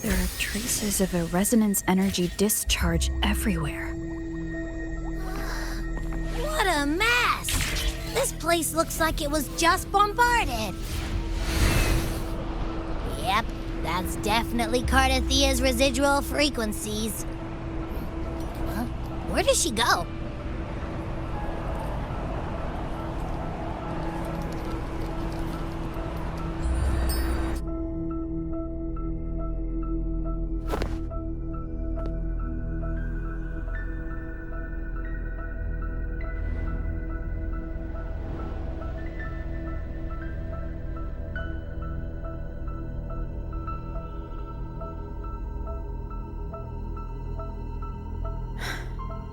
There are traces of a resonance energy discharge everywhere. What a mess! This place looks like it was just bombarded. Yep, that's definitely Cardathia's residual frequencies. Huh? Where does she go?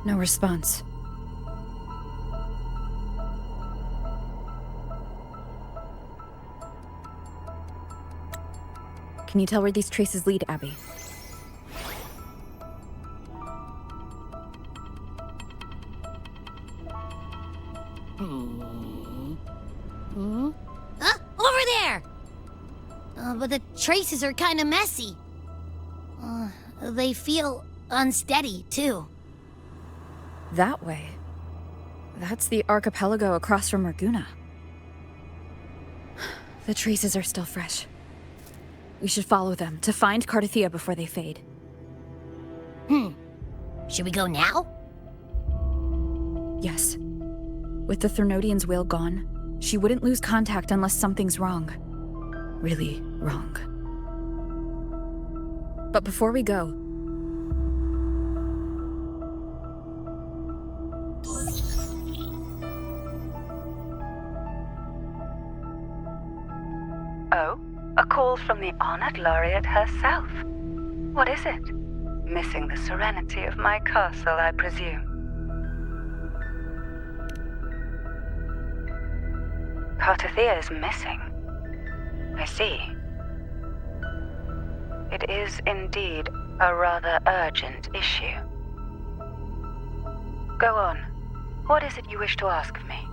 No response. Can you tell where these traces lead, Abby? Huh? Over there! But the traces are kind of messy. They feel unsteady, too. That way. That's the archipelago across from Ragunna. The traces are still fresh. We should follow them to find Cardathia before they fade. Should we go now? Yes. With the Thermodian's whale gone, she wouldn't lose contact unless something's wrong. Really wrong. But before we go... Oh, a call from the honored laureate herself. What is it? Missing the serenity of my castle, I presume. Cardathia is missing. I see. It is indeed a rather urgent issue. Go on. What is it you wish to ask of me?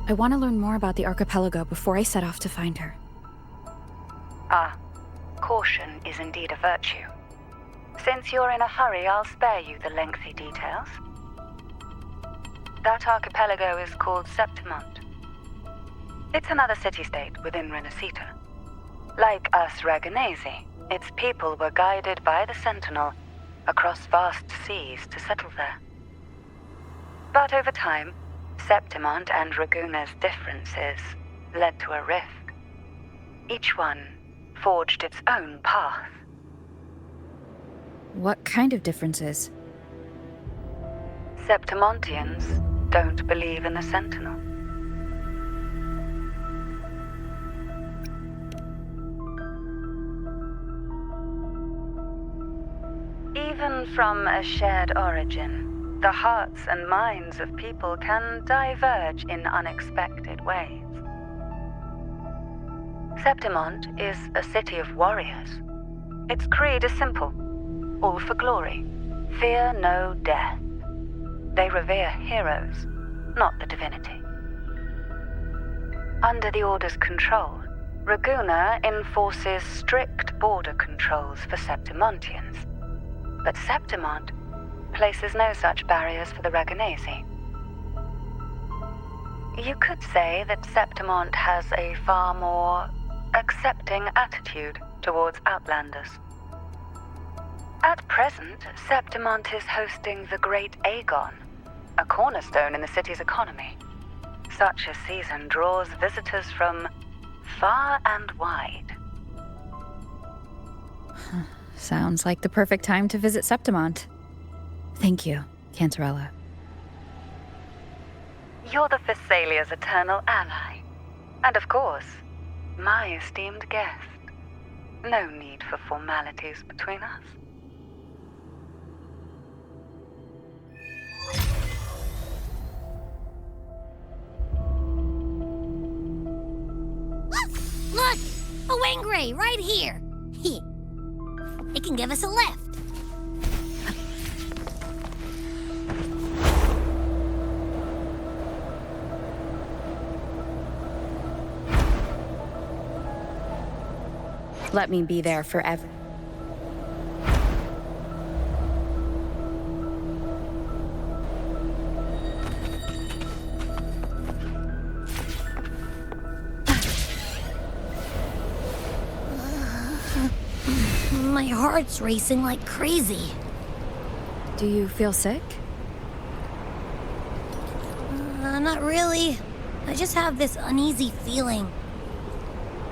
I want to learn more about the archipelago before I set off to find her. Ah, caution is indeed a virtue. Since you're in a hurry, I'll spare you the lengthy details. That archipelago is called Septimont. It's another city-state within Renacita. Like us Raganesi, its people were guided by the Sentinel across vast seas to settle there. But over time, Septimont and Ragunna's differences led to a rift. Each one forged its own path. What kind of differences? Septimontians don't believe in the Sentinel. Even from a shared origin, the hearts and minds of people can diverge in unexpected ways. Septimont is a city of warriors. Its creed is simple: all for glory, fear no death. They revere heroes, not the divinity. Under the Order's control, Ragunna enforces strict border controls for Septimontians, but Septimont places no such barriers for the Raganesi. You could say that Septimont has a far more accepting attitude towards outlanders. At present, Septimont is hosting the Great Aegon, a cornerstone in the city's economy. Such a season draws visitors from far and wide. Sounds like the perfect time to visit Septimont. Thank you, Cantarella. You're the Thessalia's eternal ally. And of course, my esteemed guest. No need for formalities between us. a Wingray right here. It can give us a lift. Let me be there forever. My heart's racing like crazy. Do you feel sick? Not really. I just have this uneasy feeling.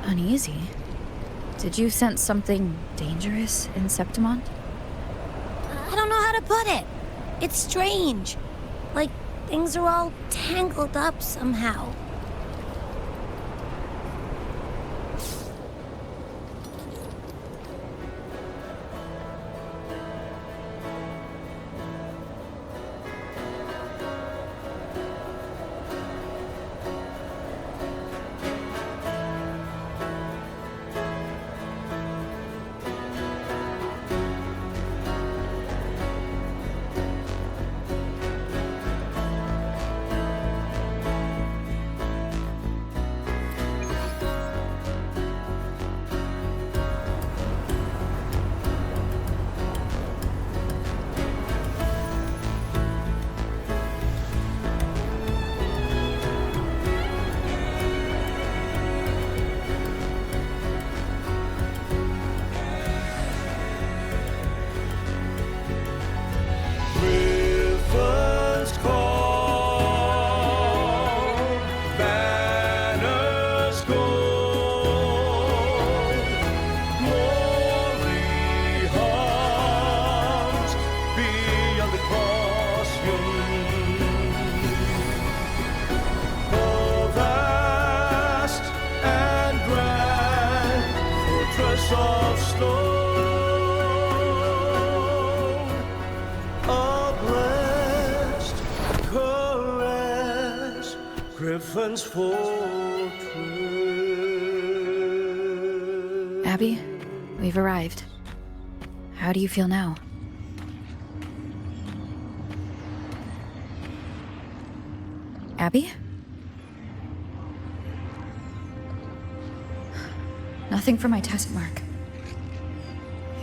Uneasy? Did you sense something dangerous in Septimont? I don't know how to put it. It's strange. Like things are all tangled up somehow. Abby, we've arrived. How do you feel now? Abby? Nothing from my test mark.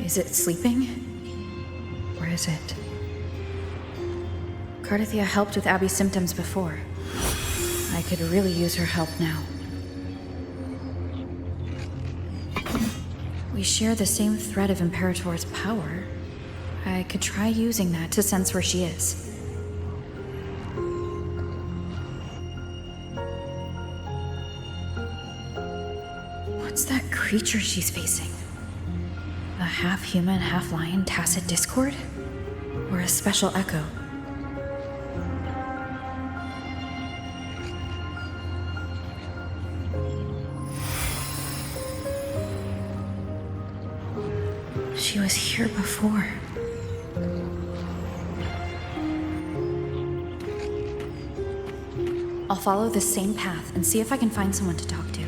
Is it sleeping? Or is it? Cardathia helped with Abby's symptoms before. I could really use her help now. We share the same thread of Imperator's power. I could try using that to sense where she is. What's that creature she's facing? A half-human, half-lion tacit discord? Or a special echo? She was here before. I'll follow the same path and see if I can find someone to talk to.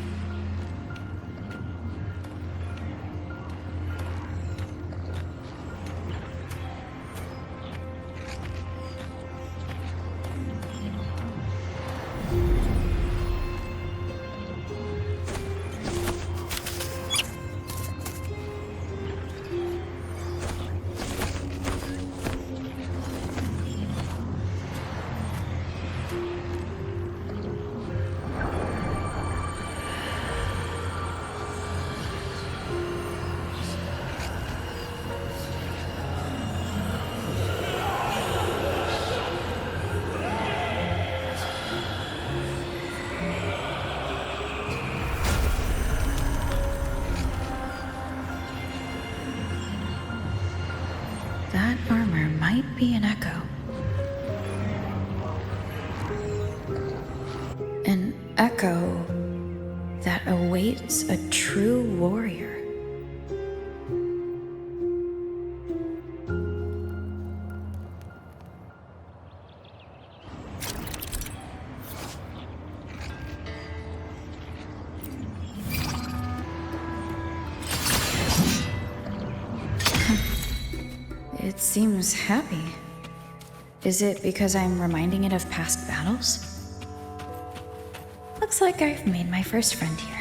That armor might be an echo. An echo that awaits a true warrior. seems happy. Is it because I'm reminding it of past battles? Looks like I've made my first friend here.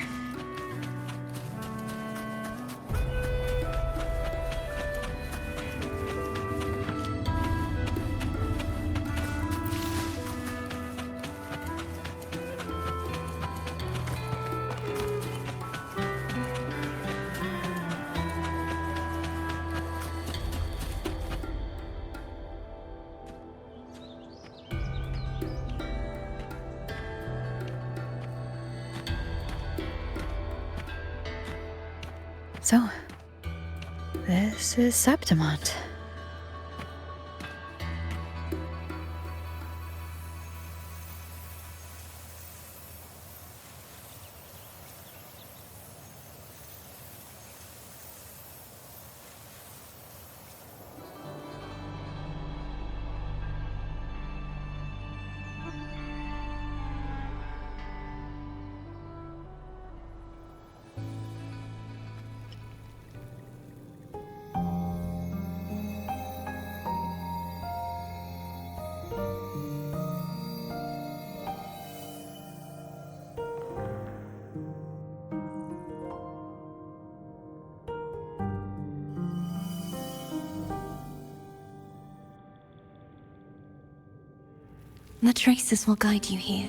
So, this is Septimont. The traces will guide you here.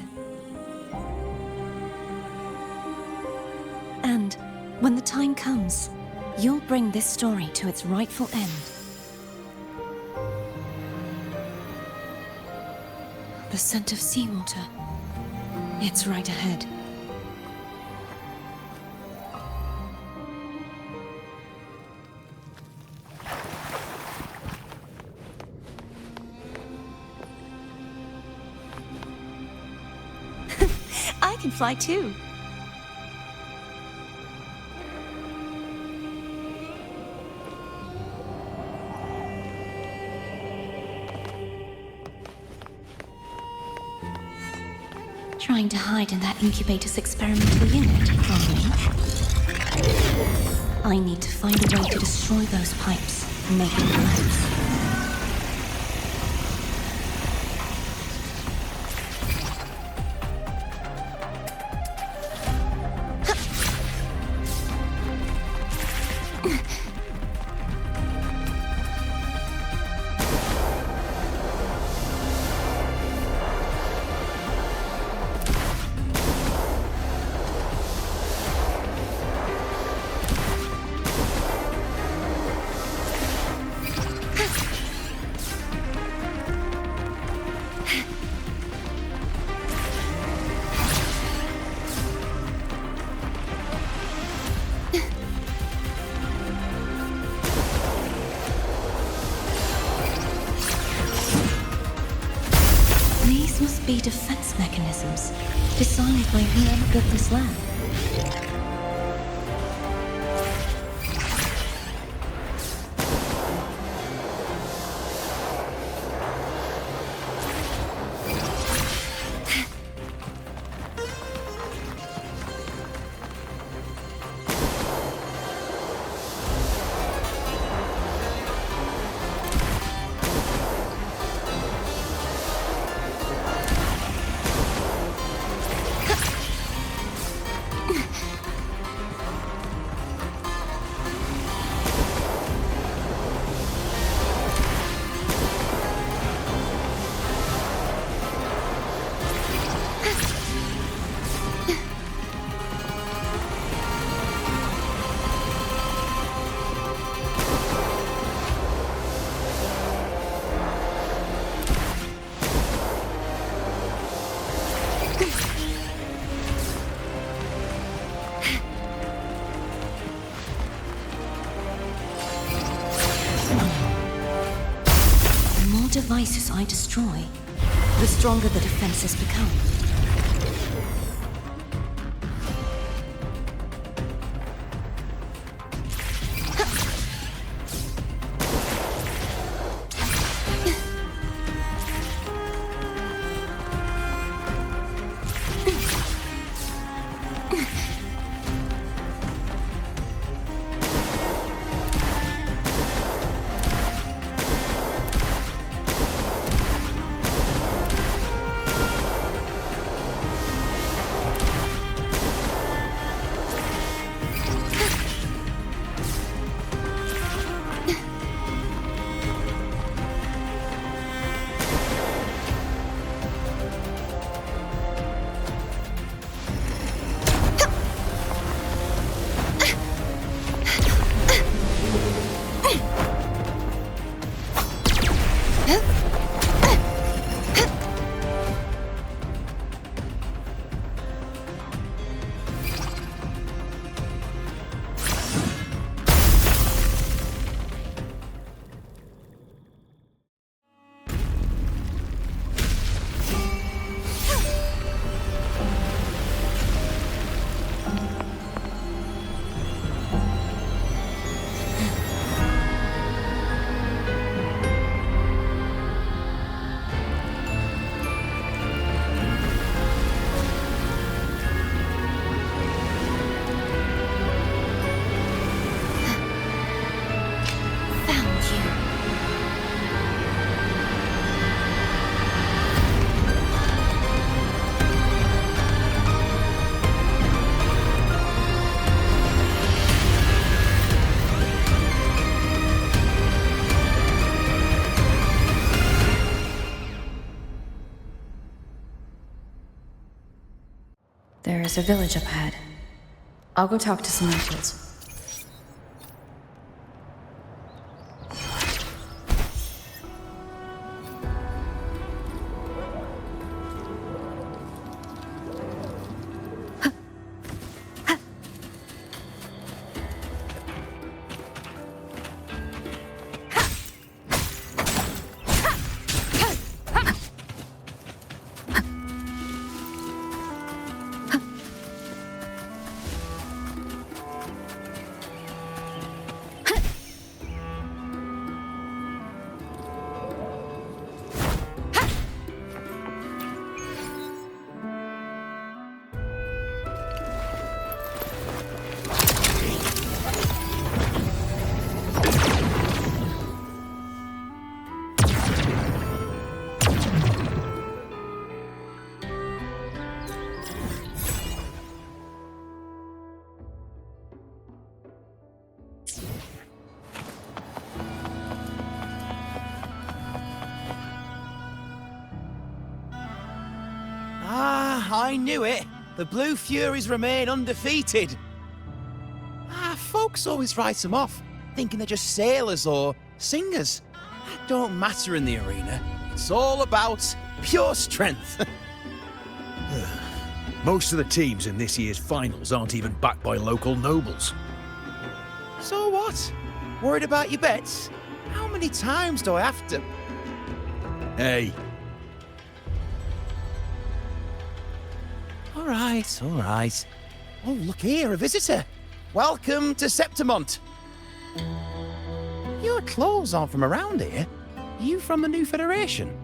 And when the time comes, you'll bring this story to its rightful end. The scent of seawater. It's right ahead. I can fly too. Trying to hide in that incubator's experimental unit from me. I need to find a way to destroy those pipes and make them collapse. Must be defense mechanisms designed by whoever built this lab. Devices I destroy, the stronger the defenses become. There's a village up ahead. I'll go talk to some locals. I knew it. The Blue Furies remain undefeated. Folks always write them off, thinking they're just sailors or singers. That don't matter in the arena. It's all about pure strength. Most of the teams in this year's finals aren't even backed by local nobles. So what? Worried about your bets? How many times do I have to... Hey, All right. Oh, look here, a visitor. Welcome to Septimont. Your clothes aren't from around here. Are you from the New Federation?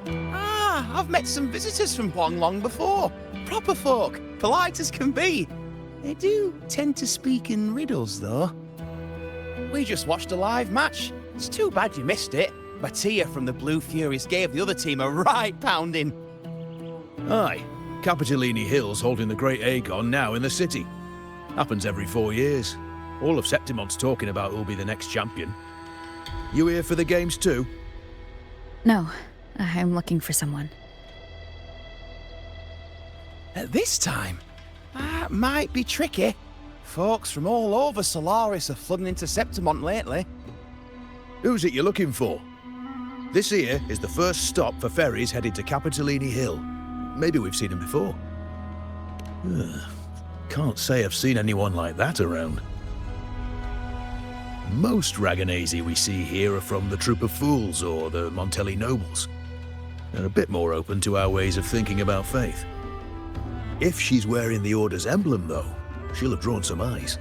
I've met some visitors from Long before. Proper folk, polite as can be. They do tend to speak in riddles, though. We just watched a live match. It's too bad you missed it. Mattia from the Blue Furies gave the other team a right pounding. aye. Capitolini Hill's holding the Great Aegon now in the city. Happens every 4 years. All of Septimont's talking about who'll be the next champion. You here for the games too? No, I'm looking for someone. At this time, that might be tricky. Folks from all over Solaris are flooding into Septimont lately. Who's it you're looking for? This here is the first stop for ferries headed to Capitolini Hill. Maybe we've seen him before. Can't say I've seen anyone like that around. Most Raganesi we see here are from the Troop of Fools or the Montelli Nobles. They're a bit more open to our ways of thinking about faith. If she's wearing the Order's emblem, though, she'll have drawn some eyes.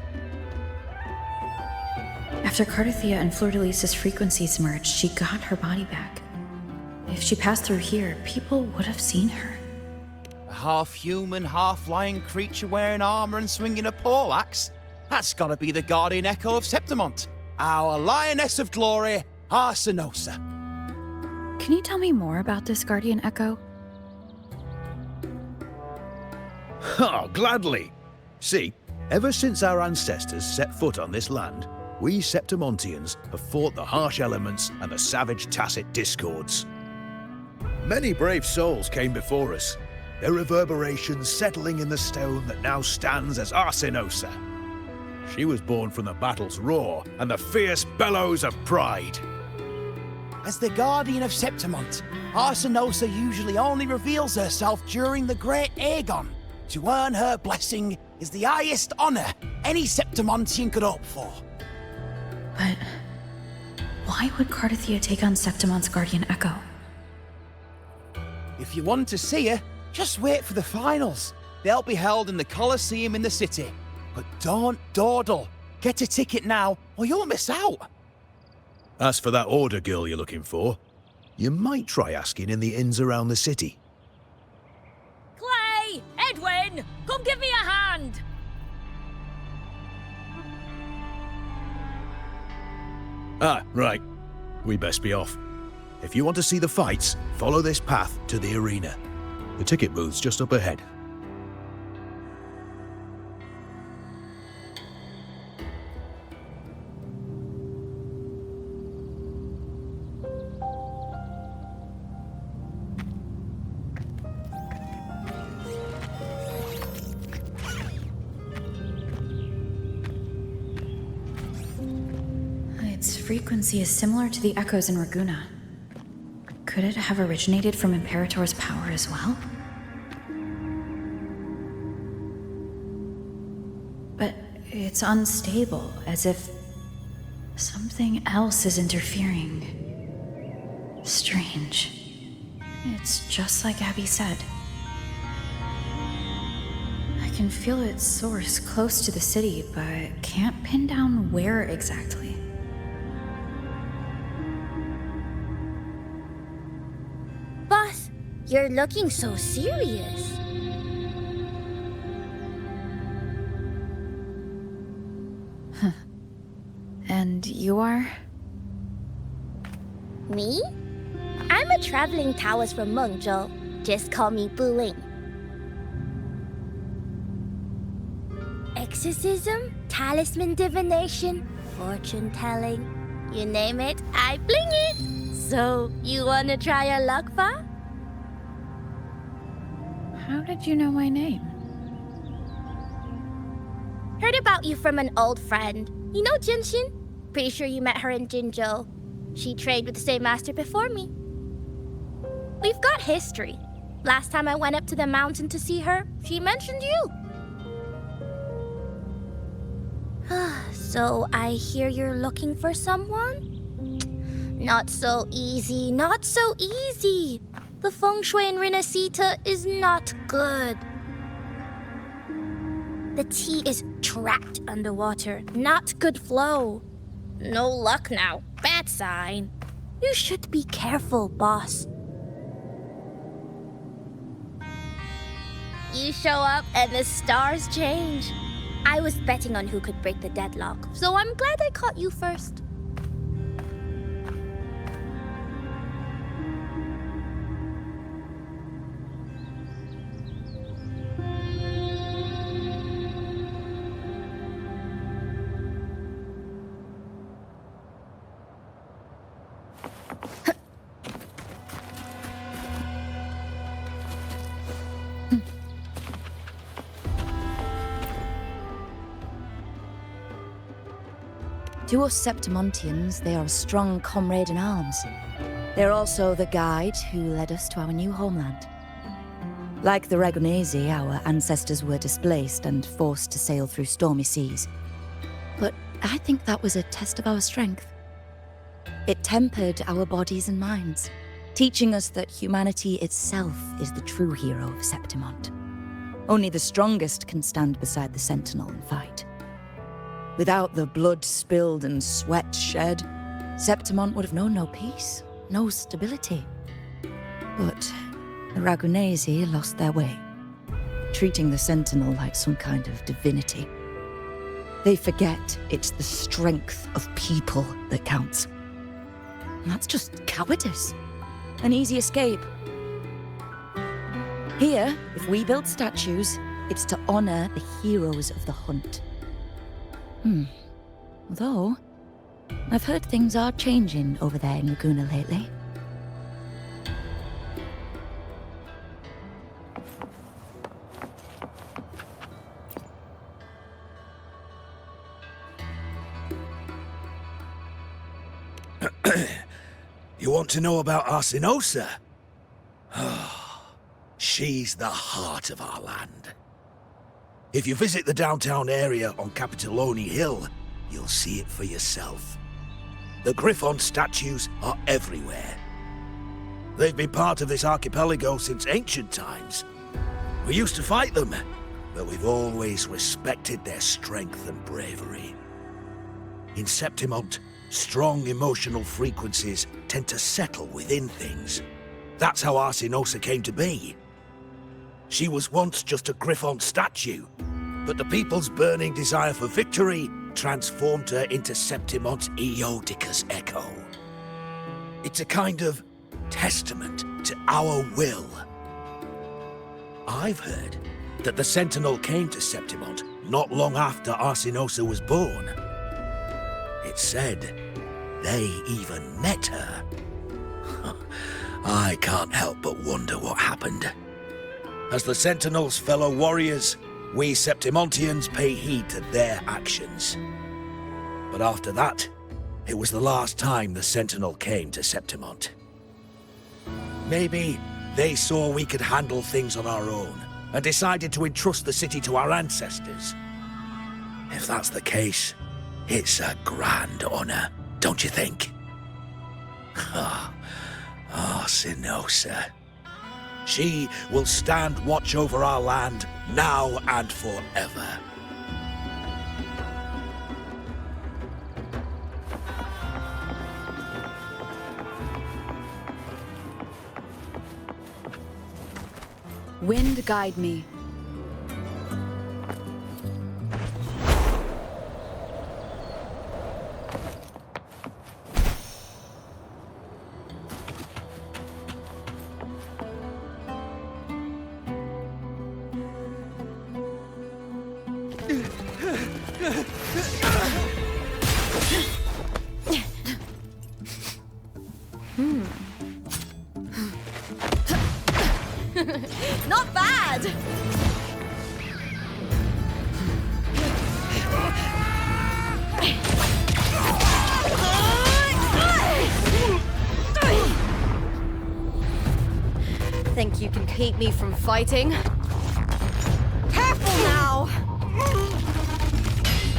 After Cardathia and Fleur-de-Lis's frequencies merged, she got her body back. If she passed through here, people would have seen her. A half-human, half-lion creature wearing armor and swinging a poleaxe? That's gotta be the guardian echo of Septimont. Our lioness of glory, Arsinosa. Can you tell me more about this Guardian Echo? Oh, gladly! See, ever since our ancestors set foot on this land, we Septimontians have fought the harsh elements and the savage tacit discords. Many brave souls came before us, their reverberations settling in the stone that now stands as Arsinosa. She was born from the battle's roar and the fierce bellows of pride. As the guardian of Septimont, Arsinosa usually only reveals herself during the Great Aegon. To earn her blessing is the highest honor any Septimontian could hope for. But why would Cardathia take on Septimont's Guardian Echo? If you want to see her, just wait for the finals. They'll be held in the Colosseum in the city. But don't dawdle. Get a ticket now, or you'll miss out. As for that Order girl you're looking for, you might try asking in the inns around the city. Clay! Edwin! Come give me a hand! Ah, right. We best be off. If you want to see the fights, follow this path to the arena. The ticket booth's just up ahead. frequency is similar to the echoes in Raguna. Could it have originated from Imperator's power as well? But it's unstable, as if something else is interfering. Strange. It's just like Abby said. I can feel its source close to the city, but can't pin down where exactly. Boss, you're looking so serious. And you are? Me? I'm a traveling Taoist from Mengzhou. Just call me Buling. Exorcism, talisman divination, fortune telling. You name it, I bling it. So, you wanna try your luck, Fa? How did you know my name? Heard about you from an old friend. You know Jinshin? Pretty sure you met her in Jinzhou. She trained with the same master before me. We've got history. Last time I went up to the mountain to see her, she mentioned you. So I hear you're looking for someone? Not so easy, not so easy. The feng shui in Renacita is not good. The tea is trapped underwater, not good flow. No luck now, bad sign. You should be careful, boss. You show up and the stars change. I was betting on who could break the deadlock, so I'm glad I caught you first. To us Septimontians, they are a strong comrade in arms. They're also the guide who led us to our new homeland. Like the Ragunesi, our ancestors were displaced and forced to sail through stormy seas. But I think that was a test of our strength. It tempered our bodies and minds, teaching us that humanity itself is the true hero of Septimont. Only the strongest can stand beside the Sentinel and fight. Without the blood spilled and sweat shed, Septimont would have known no peace, no stability. But the Ragunesi lost their way, treating the Sentinel like some kind of divinity. They forget it's the strength of people that counts. And that's just cowardice. An easy escape. Here, if we build statues, it's to honor the heroes of the hunt. Although, I've heard things are changing over there in Laguna lately. You want to know about Arsinosa? She's the heart of our land. If you visit the downtown area on Capitoloni Hill, you'll see it for yourself. The Griffon statues are everywhere. They've been part of this archipelago since ancient times. We used to fight them, but we've always respected their strength and bravery. In Septimont, strong emotional frequencies tend to settle within things. That's how Arsinosa came to be. She was once just a Griffon statue, but the people's burning desire for victory transformed her into Septimont's Eodicus echo. It's a kind of testament to our will. I've heard that the Sentinel came to Septimont not long after Arsinosa was born. It's said they even met her. I can't help but wonder what happened. As the Sentinel's fellow warriors, we Septimontians pay heed to their actions. But after that, it was the last time the Sentinel came to Septimont. Maybe they saw we could handle things on our own and decided to entrust the city to our ancestors. If that's the case, it's a grand honor, don't you think? Arsinosa. She will stand watch over our land now and forever. Wind guide me. Not bad! Think you can keep me from fighting? Careful now!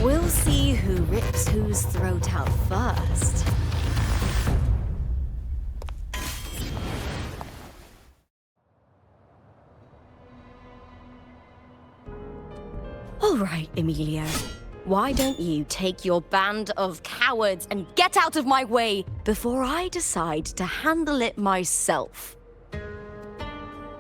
We'll see who rips whose throat out first. All right, Emilio. Why don't you take your band of cowards and get out of my way before I decide to handle it myself?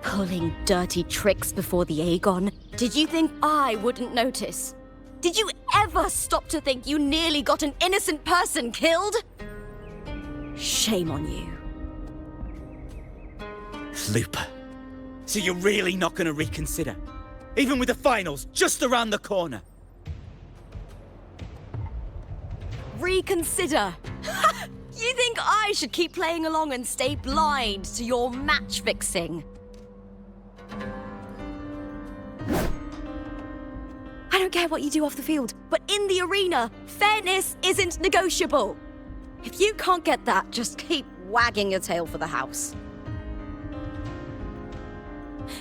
Pulling dirty tricks before the Aegon. Did you think I wouldn't notice? Did you ever stop to think you nearly got an innocent person killed? Shame on you. Looper. So you're really not going to reconsider? Even with the finals just around the corner? Reconsider? You think I should keep playing along and stay blind to your match fixing? I don't care what you do off the field, but in the arena, fairness isn't negotiable. If you can't get that, just keep wagging your tail for the house.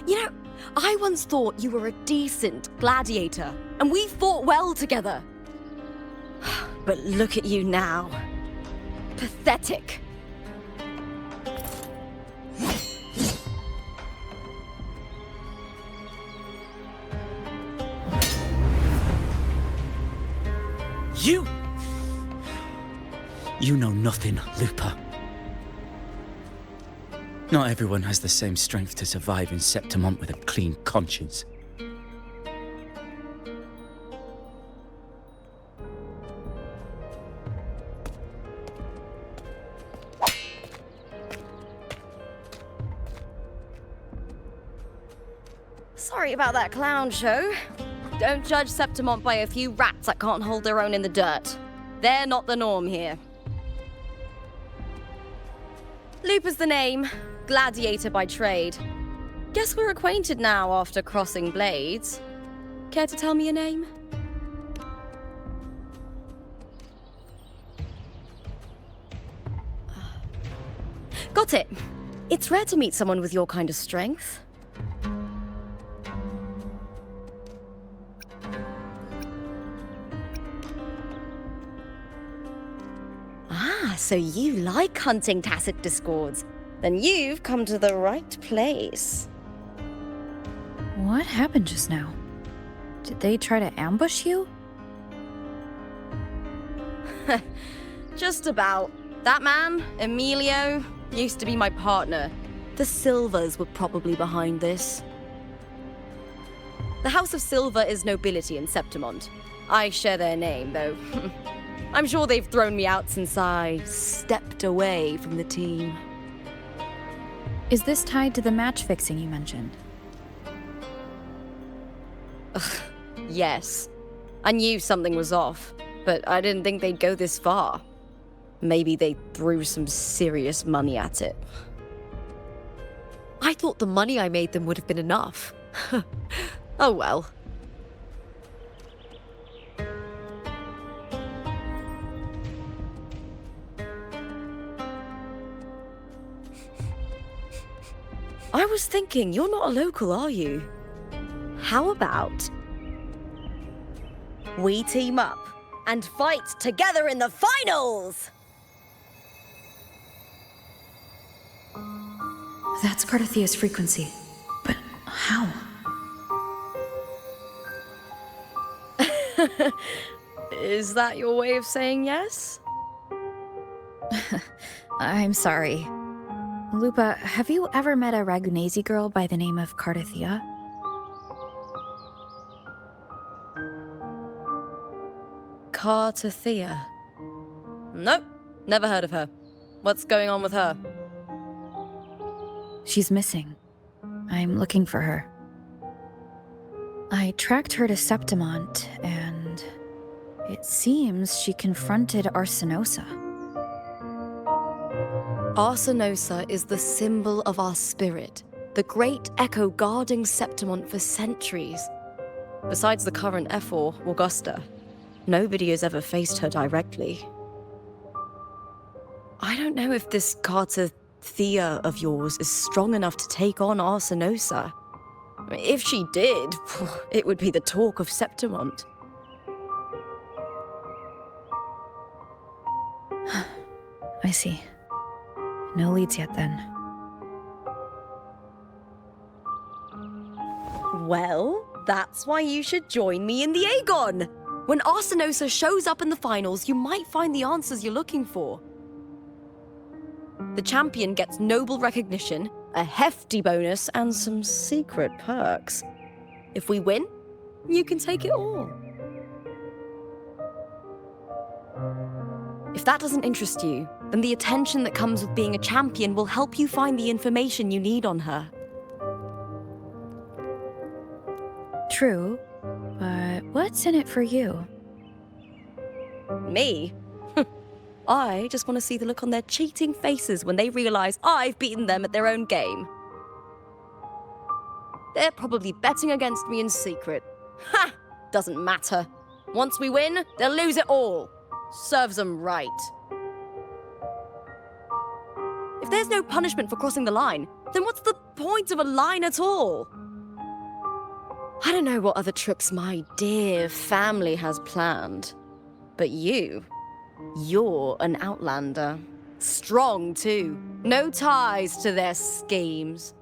You know, I once thought you were a decent gladiator, and we fought well together. But look at you now. Pathetic. You know nothing, Looper. Not everyone has the same strength to survive in Septimont with a clean conscience. Sorry about that clown show. Don't judge Septimont by a few rats that can't hold their own in the dirt. They're not the norm here. Looper's the name, gladiator by trade. Guess we're acquainted now after crossing blades. Care to tell me your name? Got it. It's rare to meet someone with your kind of strength. So you like hunting tacit discords. Then you've come to the right place. What happened just now? Did they try to ambush you? Just about. That man, Emilio, used to be my partner. The Silvers were probably behind this. The House of Silver is nobility in Septimont. I share their name, though. I'm sure they've thrown me out since I stepped away from the team. Is this tied to the match fixing you mentioned? Yes. I knew something was off, but I didn't think they'd go this far. Maybe they threw some serious money at it. I thought the money I made them would have been enough. Oh well. I was thinking, you're not a local, are you? How about we team up and fight together in the finals? That's Cardathia's frequency. But how? Is that your way of saying yes? I'm sorry. Lupa, have you ever met a Ragunesi girl by the name of Cardathia? Cardathia? Nope, never heard of her. What's going on with her? She's missing. I'm looking for her. I tracked her to Septimont, and it seems she confronted Arsinosa. Arsinosa is the symbol of our spirit, the great echo guarding Septimont for centuries. Besides the current Ephor, Augusta, nobody has ever faced her directly. I don't know if this Cardathia of yours is strong enough to take on Arsinosa. If she did, it would be the talk of Septimont. I see. No leads yet, then. Well, that's why you should join me in the Aegon! When Arsinosa shows up in the finals, you might find the answers you're looking for. The champion gets noble recognition, a hefty bonus, and some secret perks. If we win, you can take it all. If that doesn't interest you, then the attention that comes with being a champion will help you find the information you need on her. True, but what's in it for you? Me? I just want to see the look on their cheating faces when they realize I've beaten them at their own game. They're probably betting against me in secret. Ha! Doesn't matter. Once we win, they'll lose it all. Serves them right. If there's no punishment for crossing the line, then what's the point of a line at all? I don't know what other tricks my dear family has planned, but you're an outlander. Strong, too. No ties to their schemes.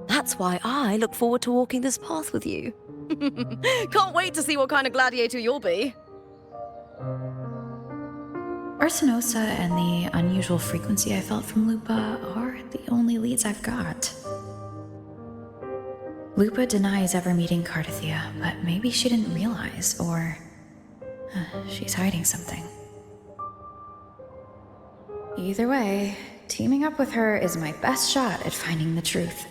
That's why I look forward to walking this path with you. Can't wait to see what kind of gladiator you'll be. Arsinosa and the unusual frequency I felt from Lupa are the only leads I've got. Lupa denies ever meeting Cardathia, but maybe she didn't realize, or she's hiding something. Either way, teaming up with her is my best shot at finding the truth.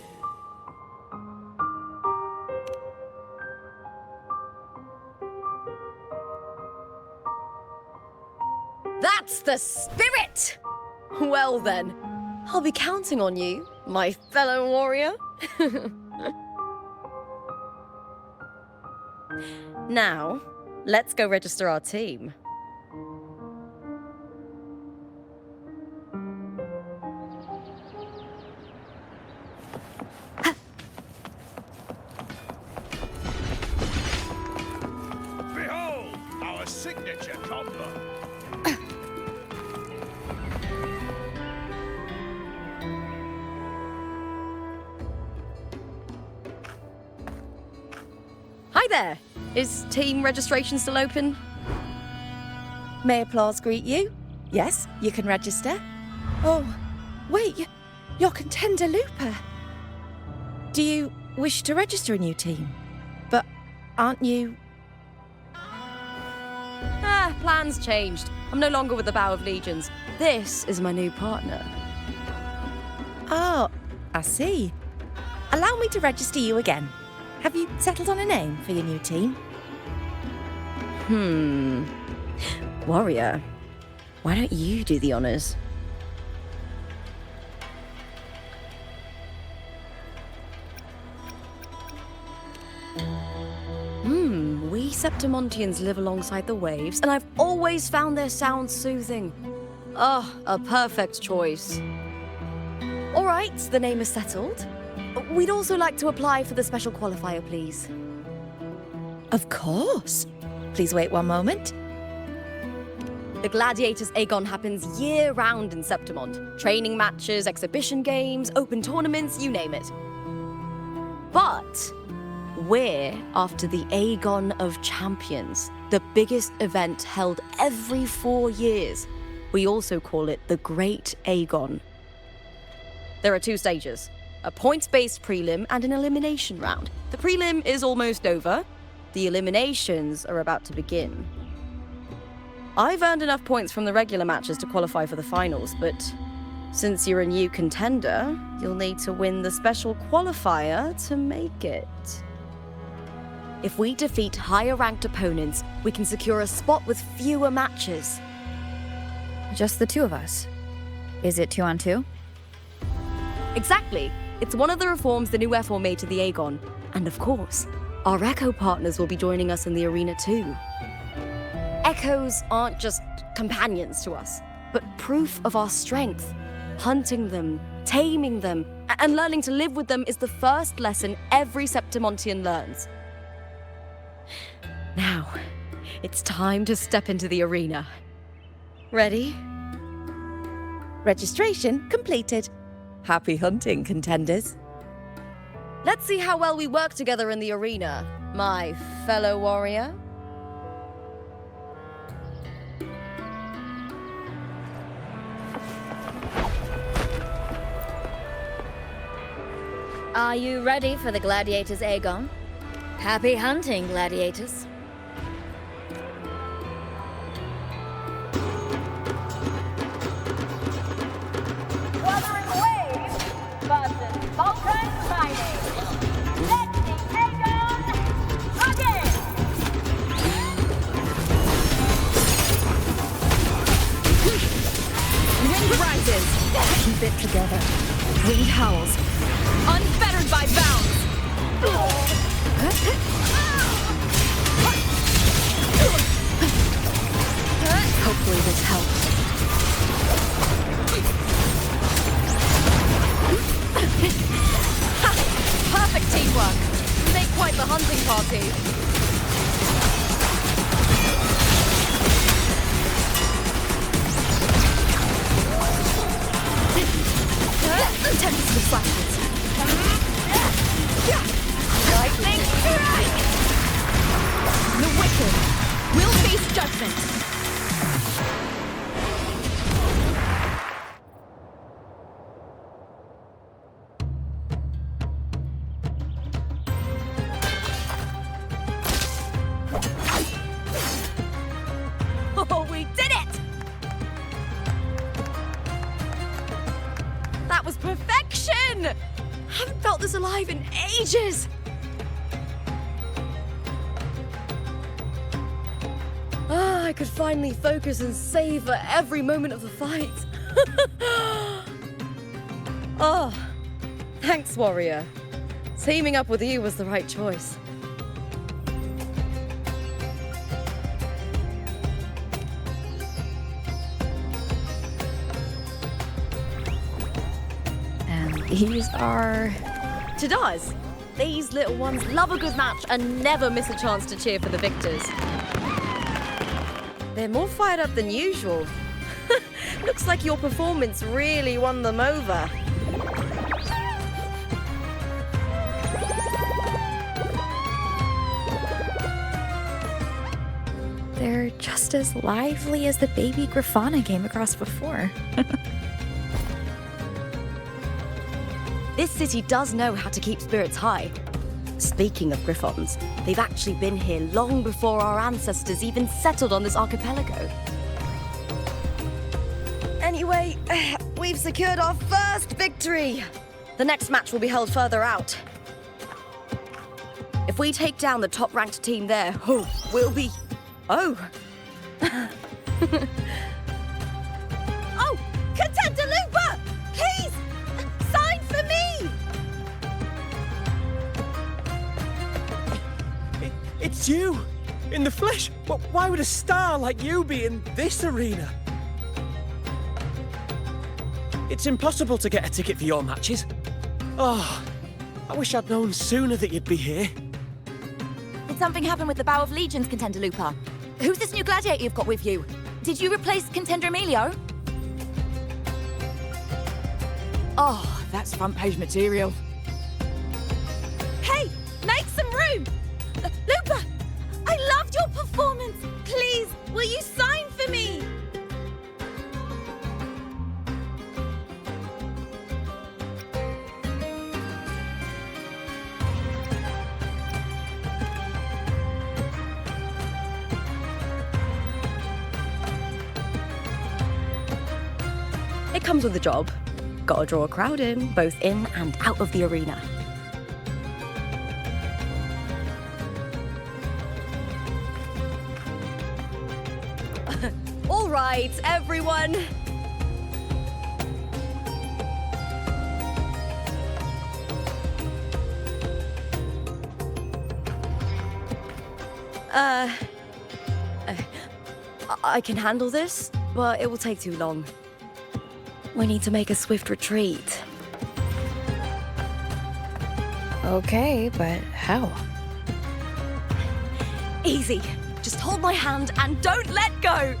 That's the spirit! Well then, I'll be counting on you, my fellow warrior. Now, let's go register our team. Behold, our signature combo. Hi there! Is team registration still open? May applause greet you? Yes, you can register. Oh, wait, you're contender Lupa. Do you wish to register a new team? But aren't you... Plans changed. I'm no longer with the Bow of Legions. This is my new partner. Oh, I see. Allow me to register you again. Have you settled on a name for your new team? Warrior, why don't you do the honors? We Septimontians live alongside the waves, and I've always found their sound soothing. Oh, a perfect choice. All right. Right, the name is settled. We'd also like to apply for the special qualifier, please. Of course. Please wait one moment. The Gladiators Aegon happens year-round in Septimond. Training matches, exhibition games, open tournaments, you name it. But we're after the Aegon of Champions, the biggest event held every 4 years. We also call it the Great Aegon. There are 2 stages, a points-based prelim and an elimination round. The prelim is almost over. The eliminations are about to begin. I've earned enough points from the regular matches to qualify for the finals, but since you're a new contender, you'll need to win the special qualifier to make it. If we defeat higher-ranked opponents, we can secure a spot with fewer matches. Just the 2 of us. Is it 2 on 2? Exactly. It's one of the reforms the new F4 made to the Aegon. And of course, our Echo partners will be joining us in the arena too. Echoes aren't just companions to us, but proof of our strength. Hunting them, taming them, and learning to live with them is the first lesson every Septimontian learns. Now, it's time to step into the arena. Ready? Registration completed. Happy hunting, contenders. Let's see how well we work together in the arena, my fellow warrior. Are you ready for the Gladiators Aegon? Happy hunting, Gladiators. Wuthering Waves versus Voltron Mining. Let the Aegon begin! Wind rises. Keep it together. Wind howls. Unfettered by bounds. Hopefully this helps. Perfect teamwork. We make quite the hunting party. Tempest flashes. Lightning strike! The wicked will face judgment. Oh, we did it! That was perfection! Haven't felt this alive in ages! I could finally focus and savor every moment of the fight. Oh, thanks, warrior. Teaming up with you was the right choice. And these are... Tadars. These little ones love a good match and never miss a chance to cheer for the victors. They're more fired up than usual. Looks like your performance really won them over. They're just as lively as the baby Grafana came across before. This city does know how to keep spirits high. Speaking of Griffons, they've actually been here long before our ancestors even settled on this archipelago. Anyway, we've secured our first victory. The next match will be held further out. If we take down the top-ranked team there, we'll be... Oh! Oh! Contender Looper! Please! Sign for me! It's you! In the flesh! Why would a star like you be in this arena? It's impossible to get a ticket for your matches. Oh, I wish I'd known sooner that you'd be here. Did something happen with the Bow of Legions, Contender Lupa? Who's this new gladiator you've got with you? Did you replace Contender Emilio? Oh, that's front page material. Hey, make some room! Lupa, I loved your performance. Please, will you sign for me? It comes with a job. Gotta draw a crowd in, both in and out of the arena. All right, everyone. I can handle this, but it will take too long. We need to make a swift retreat. Okay, but how? Easy. Just hold my hand and don't let go.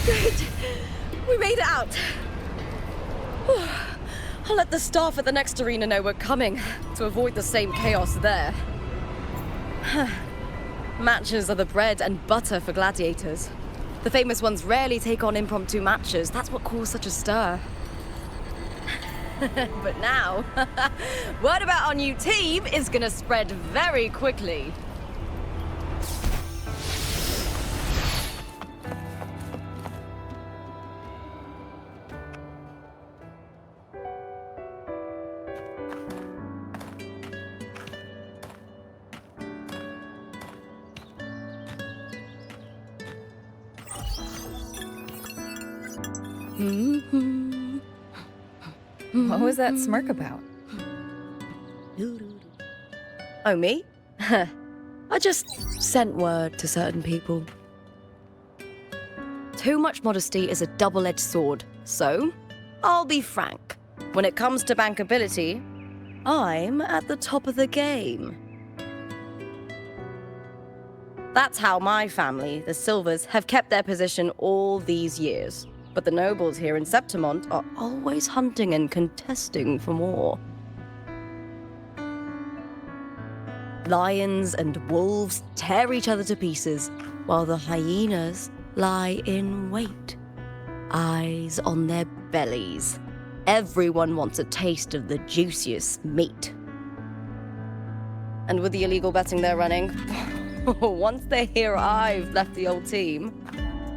Great. We made it out. I'll let the staff at the next arena know we're coming, to avoid the same chaos there. Matches are the bread and butter for gladiators. The famous ones rarely take on impromptu matches. That's what caused such a stir. But now, word about our new team is gonna spread very quickly. What was that smirk about? Oh, me? I just sent word to certain people. Too much modesty is a double-edged sword, so I'll be frank. When it comes to bankability, I'm at the top of the game. That's how my family, the Silvers, have kept their position all these years. But the nobles here in Septimont are always hunting and contesting for more. Lions and wolves tear each other to pieces, while the hyenas lie in wait, eyes on their bellies. Everyone wants a taste of the juiciest meat. And with the illegal betting they're running, once they hear I've left the old team,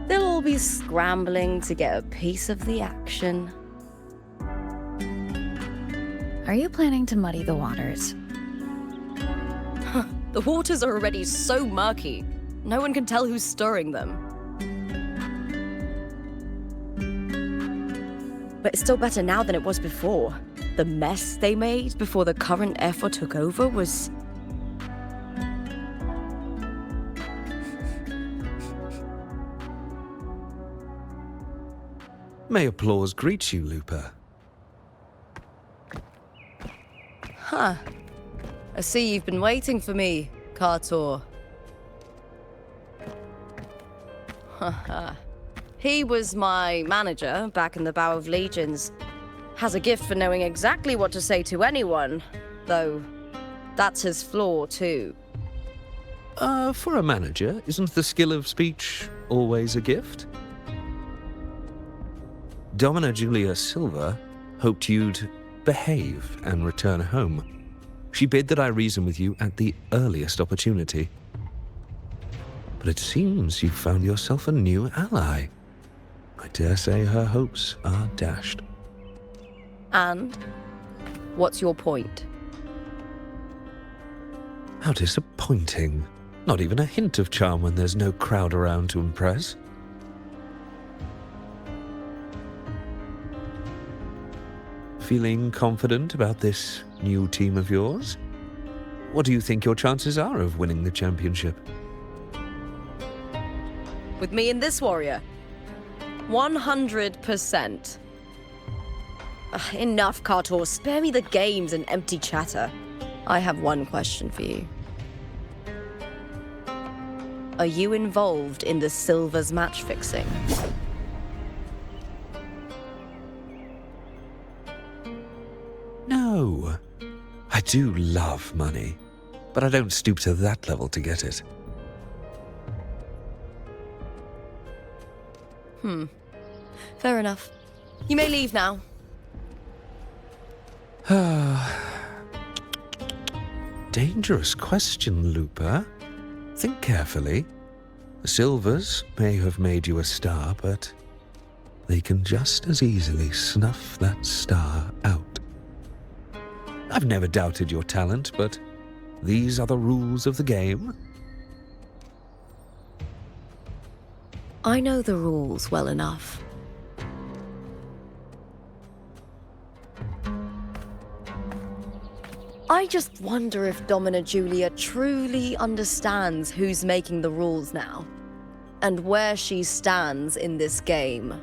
they'll all be scrambling to get a piece of the action. Are you planning to muddy the waters? The waters are already so murky, no one can tell who's stirring them. But it's still better now than it was before. The mess they made before the current effort took over was... May applause greet you, Lupa. Huh. I see you've been waiting for me, Kartor. He was my manager back in the Bow of Legions. Has a gift for knowing exactly what to say to anyone, though that's his flaw too. For a manager, isn't the skill of speech always a gift? Domina Julia Silva hoped you'd behave and return home. She bid that I reason with you at the earliest opportunity. But it seems you've found yourself a new ally. I dare say her hopes are dashed. And? What's your point? How disappointing. Not even a hint of charm when there's no crowd around to impress. Feeling confident about this new team of yours? What do you think your chances are of winning the championship? With me and this warrior? 100%. Enough, Kartor. Spare me the games and empty chatter. I have one question for you. Are you involved in the Silver's match fixing? No. I do love money, but I don't stoop to that level to get it. Fair enough. You may leave now. Dangerous question, Looper. Think carefully. The Silvers may have made you a star, but they can just as easily snuff that star out. I've never doubted your talent, but these are the rules of the game. I know the rules well enough. I just wonder if Domina Julia truly understands who's making the rules now, and where she stands in this game.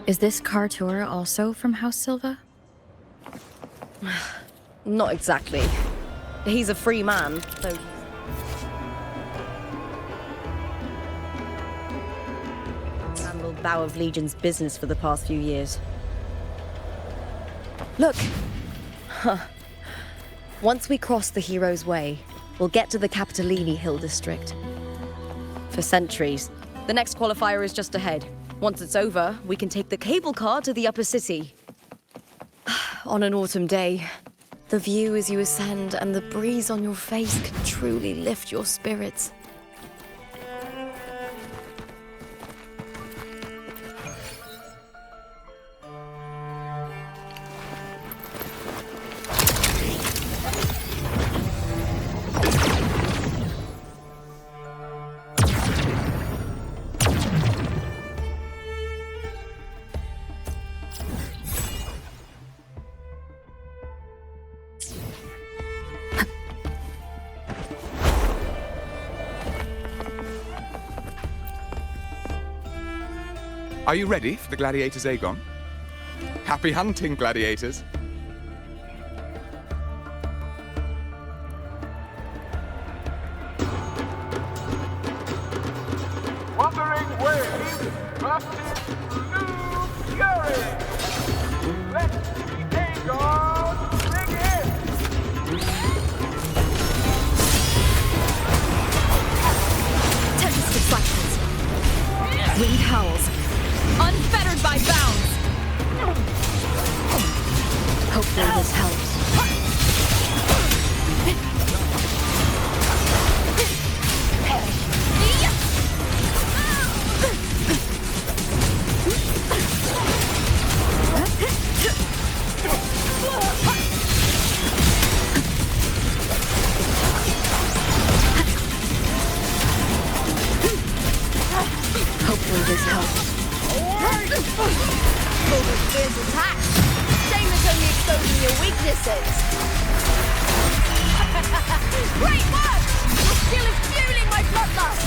Is this Kartor also from House Silva? Not exactly. He's a free man, though. Handled Bow of Legion's business for the past few years. Look! Once we cross the Hero's Way, we'll get to the Capitolini Hill district. For centuries, the next qualifier is just ahead. Once it's over, we can take the cable car to the upper city. On an autumn day, the view as you ascend and the breeze on your face can truly lift your spirits. Are you ready for the gladiators, Aegon? Happy hunting, gladiators! Wuthering waves versus blue fury. Let the Aegon begin. Tempest reflections. Wind howls. Unfettered by bounds! Hopefully this helps. Hopefully this helps. Oversteer's attack. Shame it's only exposing your weaknesses. Great work! Your skill is fueling my bloodlust.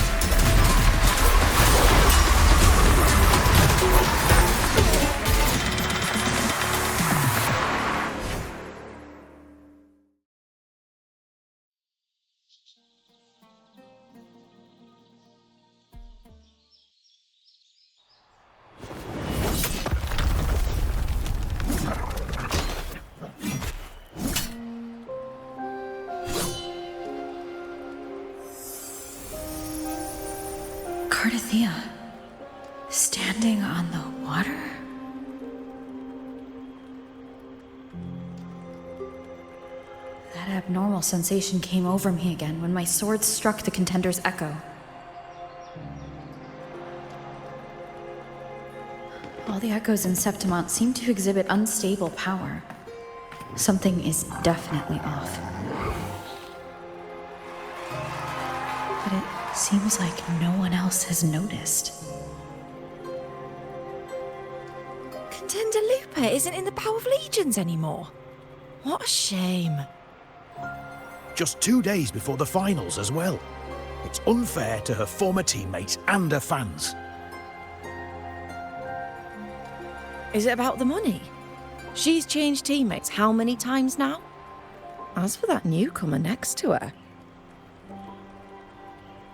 Cardathea, standing on the water? That a abnormal sensation came over me again when my sword struck the contender's echo. All the echoes in Septimont seem to exhibit unstable power. Something is definitely off. But it seems like no one else has noticed. Contender Lupa isn't in the Bow of Legions anymore. What a shame. Just 2 days before the finals as well. It's unfair to her former teammates and her fans. Is it about the money? She's changed teammates how many times now? As for that newcomer next to her...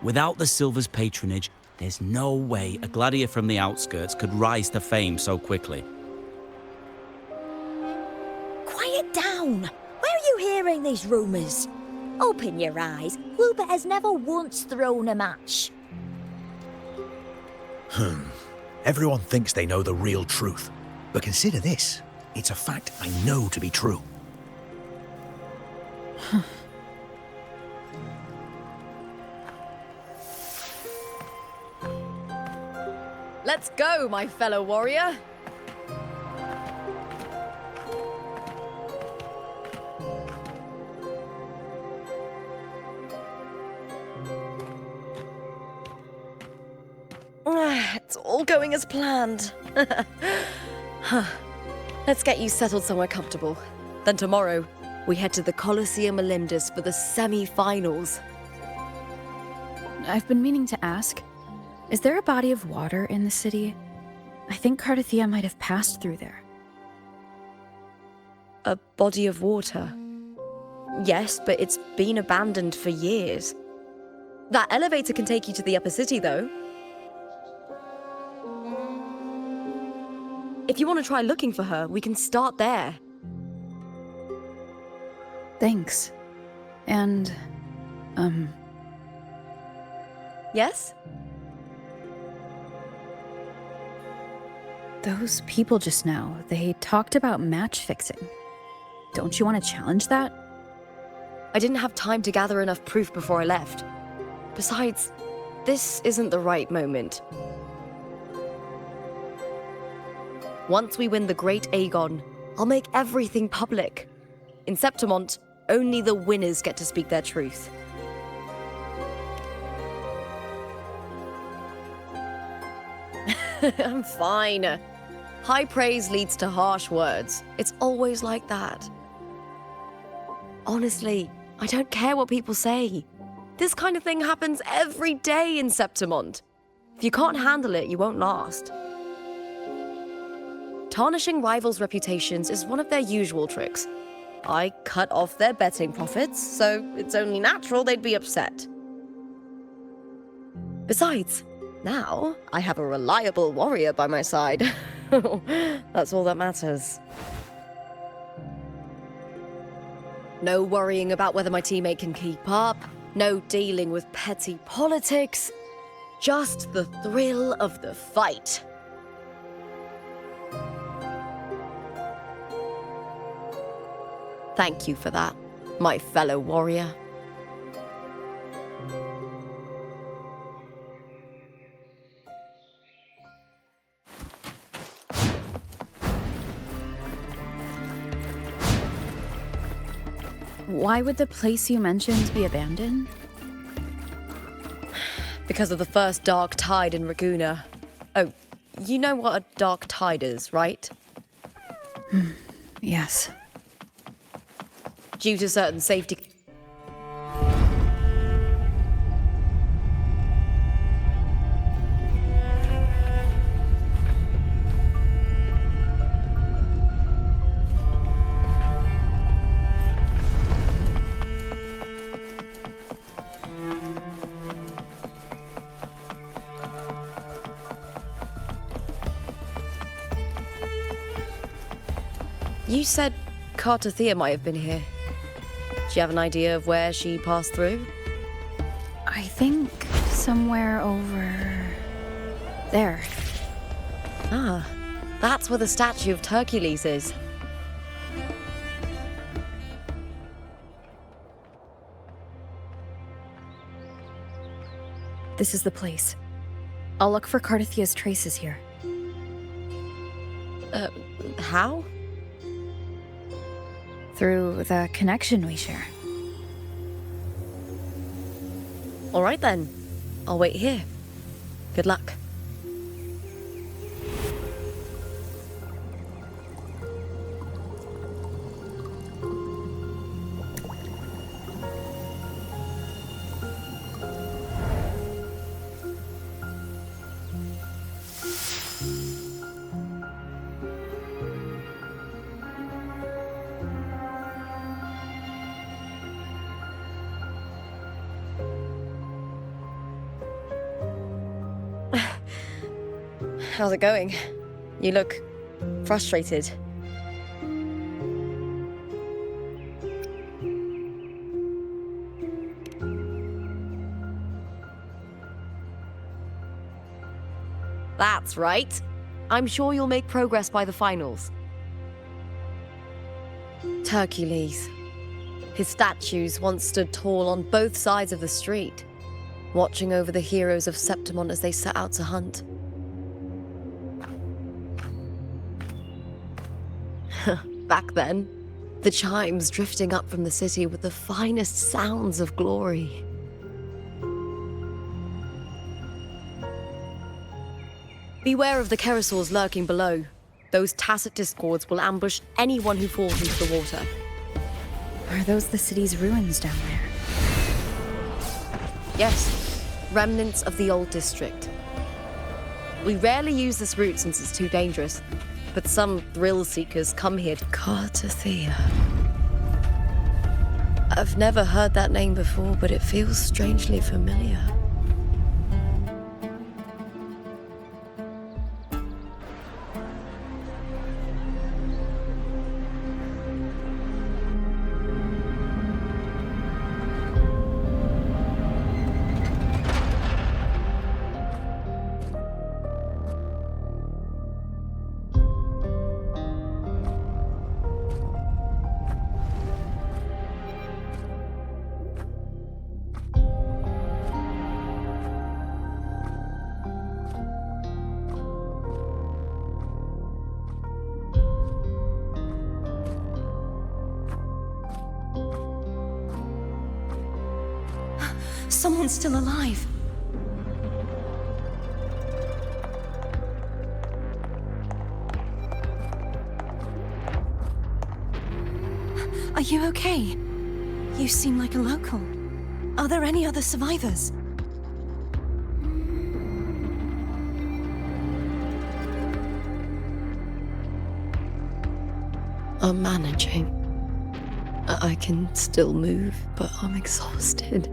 Without the Silver's patronage, there's no way a gladiator from the outskirts could rise to fame so quickly. Quiet down! Where are you hearing these rumours? Open your eyes. Lupa has never once thrown a match. Everyone thinks they know the real truth. But consider this. It's a fact I know to be true. Let's go, my fellow warrior. It's all going as planned. Let's get you settled somewhere comfortable. Then tomorrow, we head to the Colosseum Olympus for the semi-finals. I've been meaning to ask, is there a body of water in the city? I think Cardathia might have passed through there. A body of water? Yes, but it's been abandoned for years. That elevator can take you to the upper city, though. If you want to try looking for her, we can start there. Thanks. And, Yes? Those people just now, they talked about match fixing. Don't you want to challenge that? I didn't have time to gather enough proof before I left. Besides, this isn't the right moment. Once we win the Great Aegon, I'll make everything public. In Septimont, only the winners get to speak their truth. I'm fine. High praise leads to harsh words. It's always like that. Honestly, I don't care what people say. This kind of thing happens every day in Septimont. If you can't handle it, you won't last. Tarnishing rivals' reputations is one of their usual tricks. I cut off their betting profits, so it's only natural they'd be upset. Besides, now I have a reliable warrior by my side. That's all that matters. No worrying about whether my teammate can keep up, no dealing with petty politics, just the thrill of the fight. Thank you for that, my fellow warrior. Why would the place you mentioned be abandoned? Because of the first dark tide in Raguna. Oh, you know what a dark tide is, right? Yes. Due to certain safety... You said Cardathia might have been here. Do you have an idea of where she passed through? I think somewhere over there. Ah, that's where the statue of Hercules is. This is the place. I'll look for Cardathia's traces here. How? Through the connection we share. All right then. I'll wait here. Good luck. How's it going? You look frustrated. That's right. I'm sure you'll make progress by the finals. Hercules. His statues once stood tall on both sides of the street, watching over the heroes of Septimon as they set out to hunt. Back then, the chimes drifting up from the city with the finest sounds of glory. Beware of the Kerosaurs lurking below. Those tacit discords will ambush anyone who falls into the water. Are those the city's ruins down there? Yes, remnants of the old district. We rarely use this route since it's too dangerous, but some thrill-seekers come here to Cardathia. I've never heard that name before, but it feels strangely familiar. Someone's still alive. Are you okay? You seem like a local. Are there any other survivors? I'm managing. I can still move, but I'm exhausted.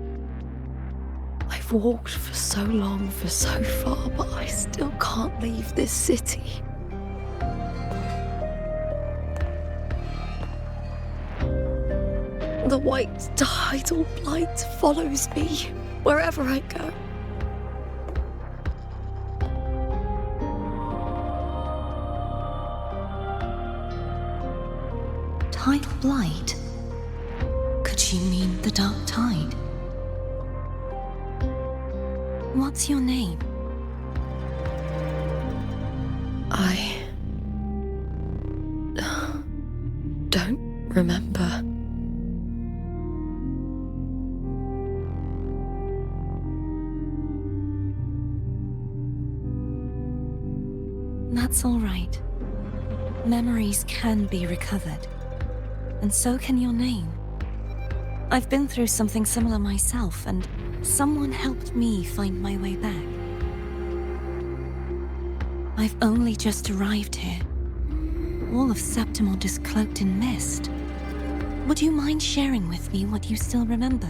I've walked for so long, for so far, but I still can't leave this city. The white tidal blight follows me wherever I go. Tidal blight? Could she mean the dark tide? What's your name? I don't remember. That's all right. Memories can be recovered. And so can your name. I've been through something similar myself, and someone helped me find my way back. I've only just arrived here. All of Septimon is cloaked in mist. Would you mind sharing with me what you still remember?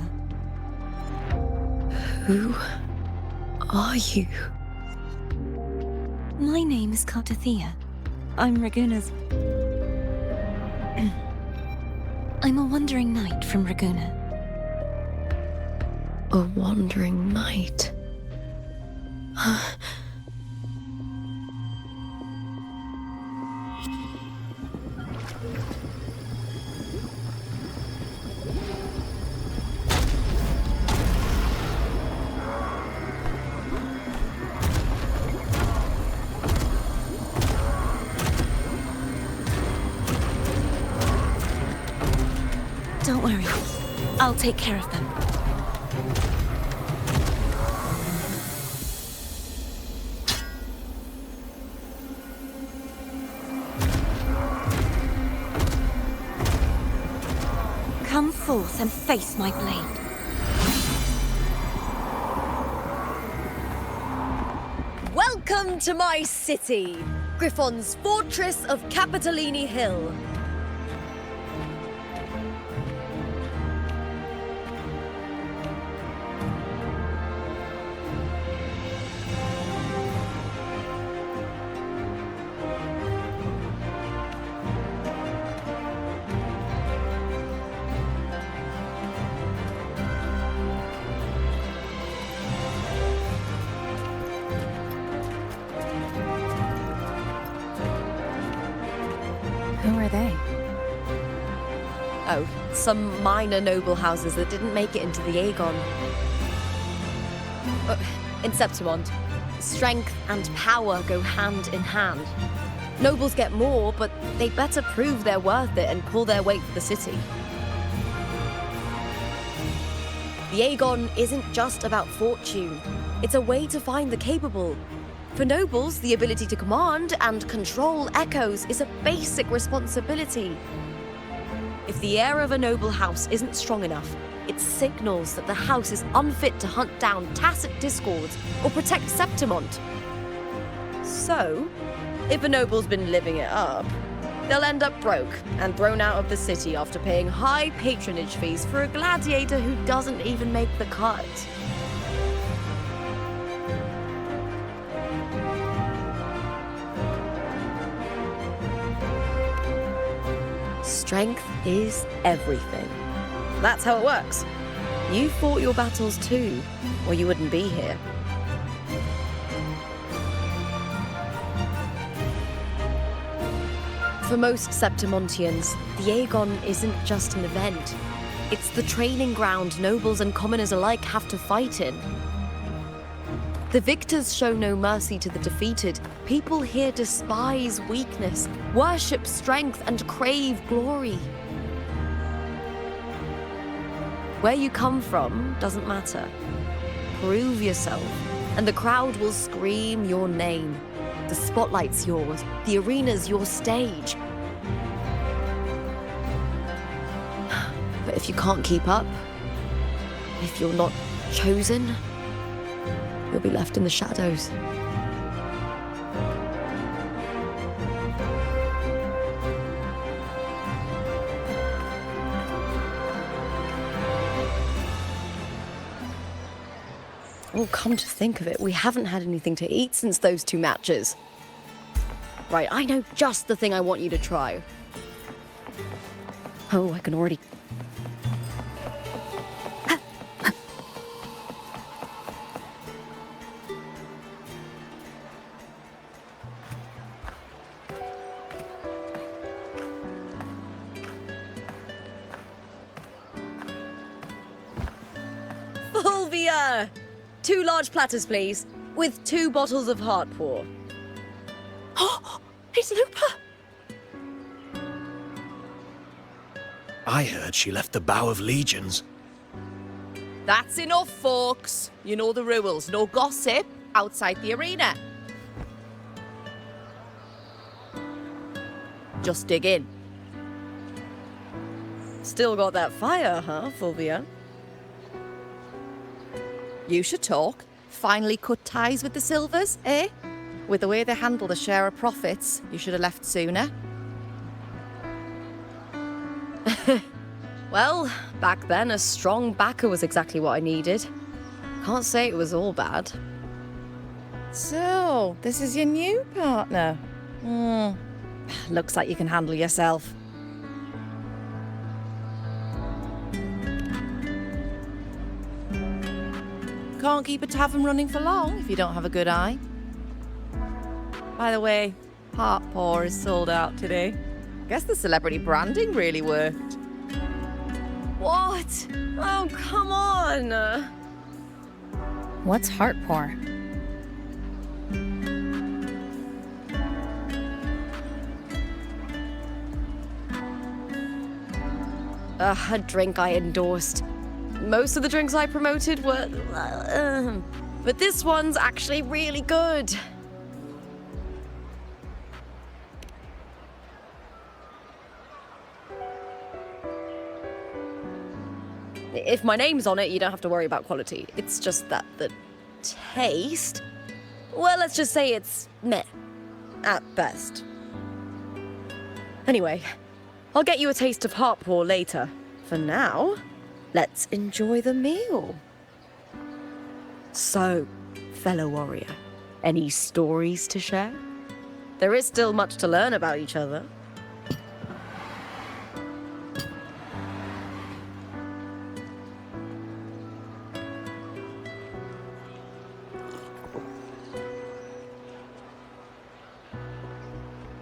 Who are you? My name is Cardathia. I'm Raguna's... I'm a wandering knight from Raguna. A wandering knight? I'll take care of them. Come forth and face my blade. Welcome to my city, Griffon's fortress of Capitolini Hill. Who are they? Oh, some minor noble houses that didn't make it into the Aegon. In Septimont, strength and power go hand in hand. Nobles get more, but they better prove they're worth it and pull their weight for the city. The Aegon isn't just about fortune. It's a way to find the capable. For nobles, the ability to command and control echoes is a basic responsibility. If the heir of a noble house isn't strong enough, it signals that the house is unfit to hunt down tacit discords or protect Septimont. So, if a noble's been living it up, they'll end up broke and thrown out of the city after paying high patronage fees for a gladiator who doesn't even make the cut. Strength is everything. That's how it works. You fought your battles too, or you wouldn't be here. For most Septimontians, the Aegon isn't just an event. It's the training ground nobles and commoners alike have to fight in. The victors show no mercy to the defeated. People here despise weakness, worship strength, and crave glory. Where you come from doesn't matter. Prove yourself, and the crowd will scream your name. The spotlight's yours, the arena's your stage. But if you can't keep up, if you're not chosen, you'll be left in the shadows. Oh, come to think of it, we haven't had anything to eat since those 2 matches. Right, I know just the thing I want you to try. Oh, I can already... Fulvia! 2 large platters, please, with 2 bottles of Heartpour. Oh, it's Lupa! I heard she left the Bow of Legions. That's enough, folks. You know the rules. No gossip outside the arena. Just dig in. Still got that fire, huh, Fulvia? You should talk. Finally cut ties with the Silvers, eh? With the way they handle the share of profits, you should have left sooner. Well, back then, a strong backer was exactly what I needed. Can't say it was all bad. So, this is your new partner? Looks like you can handle yourself. Can't keep a tavern running for long if you don't have a good eye. By the way, Heartpour is sold out today. Guess the celebrity branding really worked. What? Oh, come on! What's Heartpour? a drink I endorsed. Most of the drinks I promoted were... but this one's actually really good. If my name's on it, you don't have to worry about quality. It's just that the taste... Well, let's just say it's meh, at best. Anyway, I'll get you a taste of Hartpaw later. For now, let's enjoy the meal. So, fellow warrior, any stories to share? There is still much to learn about each other.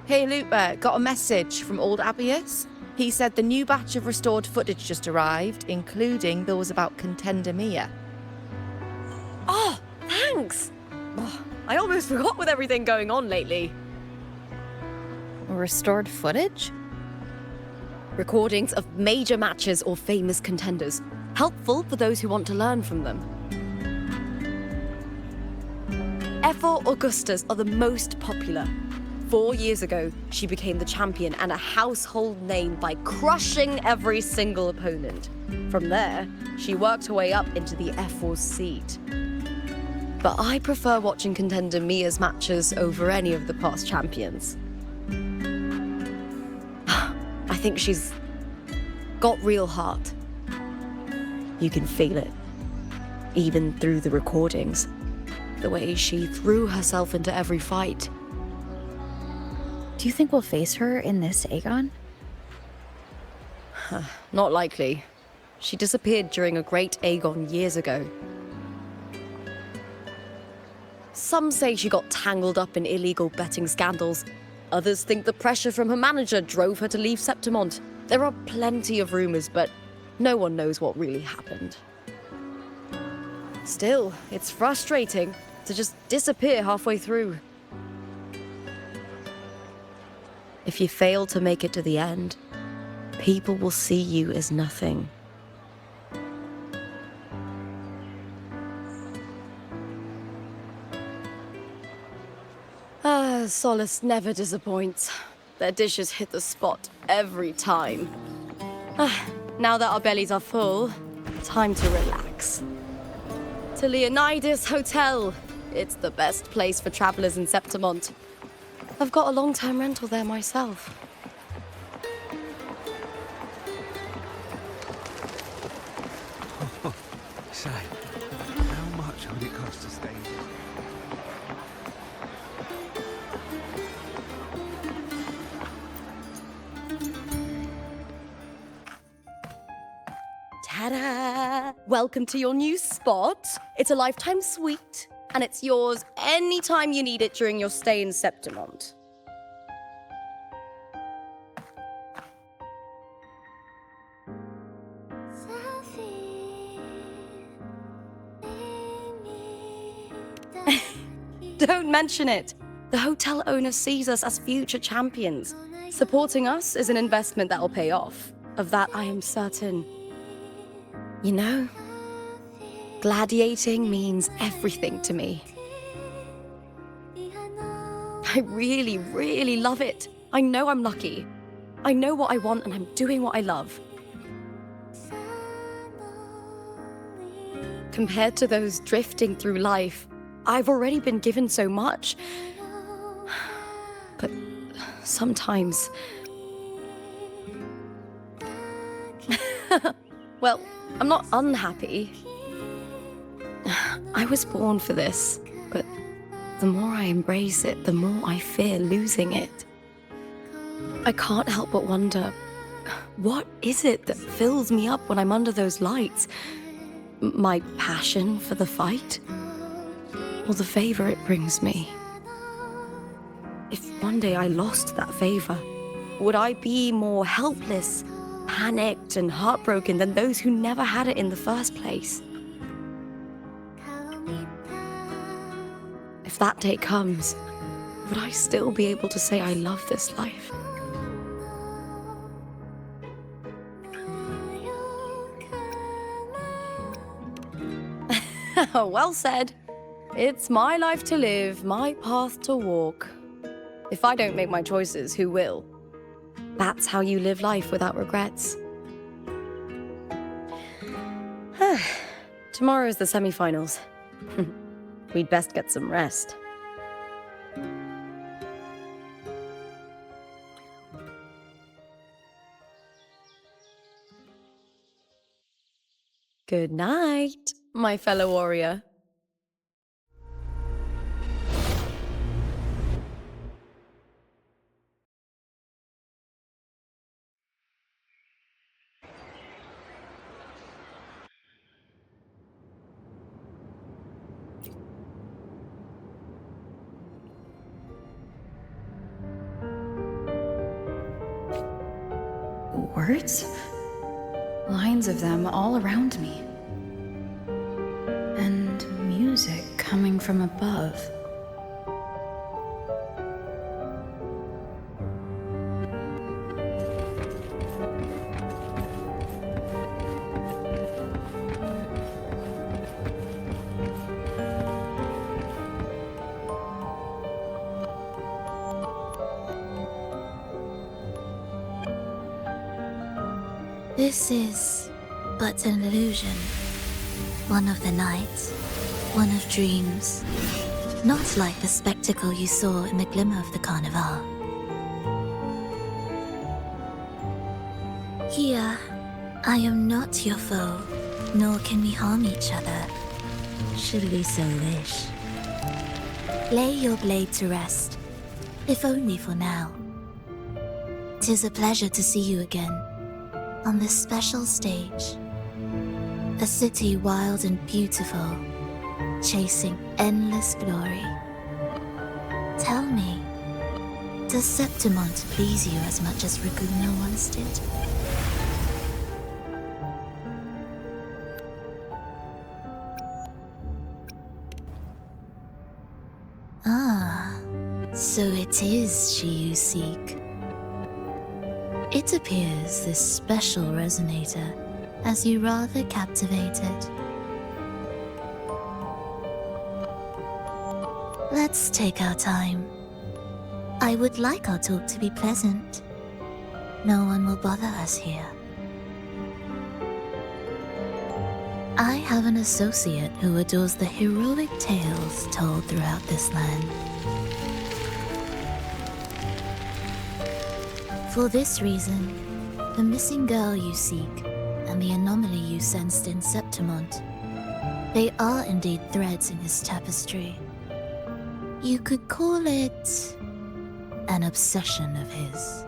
Hey, Luke, got a message from old Abius. He said the new batch of restored footage just arrived, including those about Contender Mia. Oh, thanks! Oh, I almost forgot with everything going on lately. Restored footage? Recordings of major matches or famous contenders. Helpful for those who want to learn from them. F4 Augustas are the most popular. 4 years ago, she became the champion and a household name by crushing every single opponent. From there, she worked her way up into the F4 seat. But I prefer watching Contender Mia's matches over any of the past champions. I think she's got real heart. You can feel it, even through the recordings. The way she threw herself into every fight. Do you think we'll face her in this Aegon? Not likely. She disappeared during a great Aegon years ago. Some say she got tangled up in illegal betting scandals. Others think the pressure from her manager drove her to leave Septimont. There are plenty of rumors, but no one knows what really happened. Still, it's frustrating to just disappear halfway through. If you fail to make it to the end, people will see you as nothing. Solace never disappoints. Their dishes hit the spot every time. Now that our bellies are full, time to relax. To Leonidas Hotel. It's the best place for travelers in Septimont. I've got a long-term rental there myself. Oh, say, how much would it cost to stay? Ta-da! Welcome to your new spot. It's a lifetime suite, and it's yours anytime you need it during your stay in Septimont. Don't mention it. The hotel owner sees us as future champions. Supporting us is an investment that will pay off. Of that, I am certain. You know, gladiating means everything to me. I really, really love it. I know I'm lucky. I know what I want and I'm doing what I love. Compared to those drifting through life, I've already been given so much. But sometimes... Well, I'm not unhappy. I was born for this, but the more I embrace it, the more I fear losing it. I can't help but wonder, what is it that fills me up when I'm under those lights? My passion for the fight? Or the favor it brings me? If one day I lost that favor, would I be more helpless, panicked and heartbroken than those who never had it in the first place? If that day comes, would I still be able to say I love this life? Well said. It's my life to live, my path to walk. If I don't make my choices, who will? That's how you live life without regrets. Tomorrow's the semi-finals. We'd best get some rest. Good night, my fellow warrior. Words? Lines of them all around me. And music coming from above. This is but an illusion. One of the nights, one of dreams. Not like the spectacle you saw in the glimmer of the Carnival. Here, I am not your foe, nor can we harm each other, should we so wish. Lay your blade to rest, if only for now. 'Tis a pleasure to see you again. On this special stage, a city wild and beautiful, chasing endless glory. Tell me, does Septimont please you as much as Raguna once did? Ah, so it is she you seek. It appears this special resonator has you rather captivated. Let's take our time. I would like our talk to be pleasant. No one will bother us here. I have an associate who adores the heroic tales told throughout this land. For this reason, the missing girl you seek and the anomaly you sensed in Septimont, they are indeed threads in his tapestry. You could call it an obsession of his.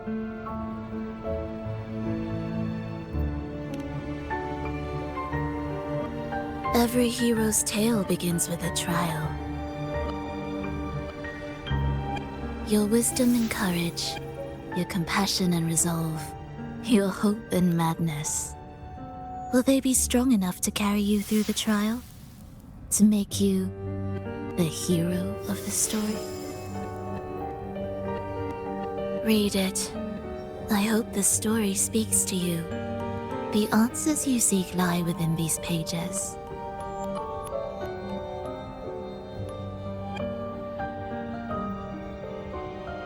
Every hero's tale begins with a trial. Your wisdom and courage, your compassion and resolve, your hope and madness. Will they be strong enough to carry you through the trial? To make you the hero of the story? Read it. I hope the story speaks to you. The answers you seek lie within these pages.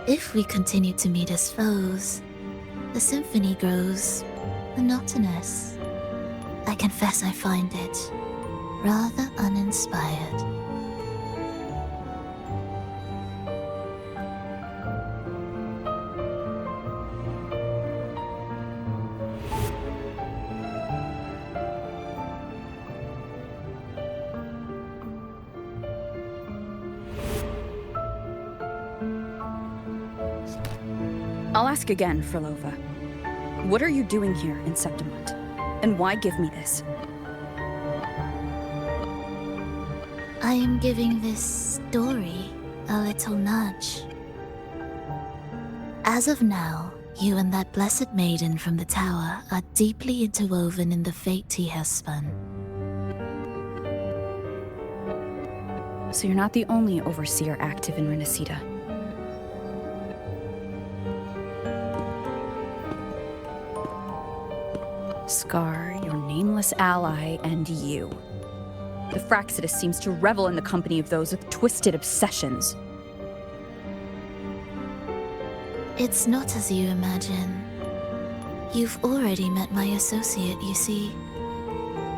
If we continue to meet as foes, the symphony grows monotonous. I confess I find it rather uninspired. I'll ask again, Frolova. What are you doing here in Septimont? And why give me this? I am giving this story a little nudge. As of now, you and that blessed maiden from the tower are deeply interwoven in the fate he has spun. So you're not the only overseer active in Renacita. Scar, your nameless ally, and you. The Fraxidus seems to revel in the company of those with twisted obsessions. It's not as you imagine. You've already met my associate, you see.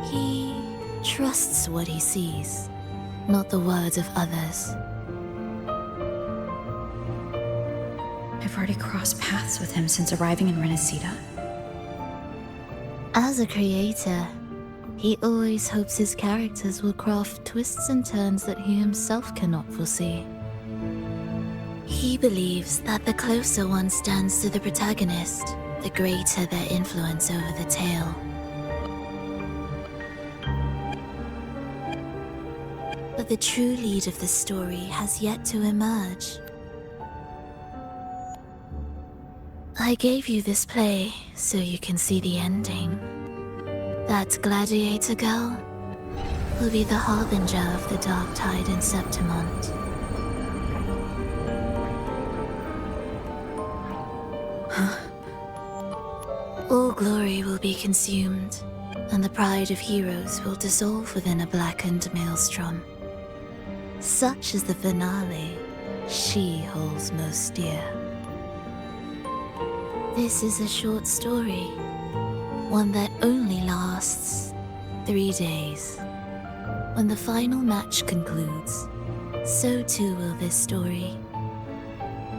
He trusts what he sees, not the words of others. I've already crossed paths with him since arriving in Renacita. As a creator, he always hopes his characters will craft twists and turns that he himself cannot foresee. He believes that the closer one stands to the protagonist, the greater their influence over the tale. But the true lead of the story has yet to emerge. I gave you this play so you can see the ending. That gladiator girl will be the harbinger of the dark tide in Septimont. All glory will be consumed, and the pride of heroes will dissolve within a blackened maelstrom. Such is the finale she holds most dear. This is a short story, one that only lasts 3 days. When the final match concludes, so too will this story.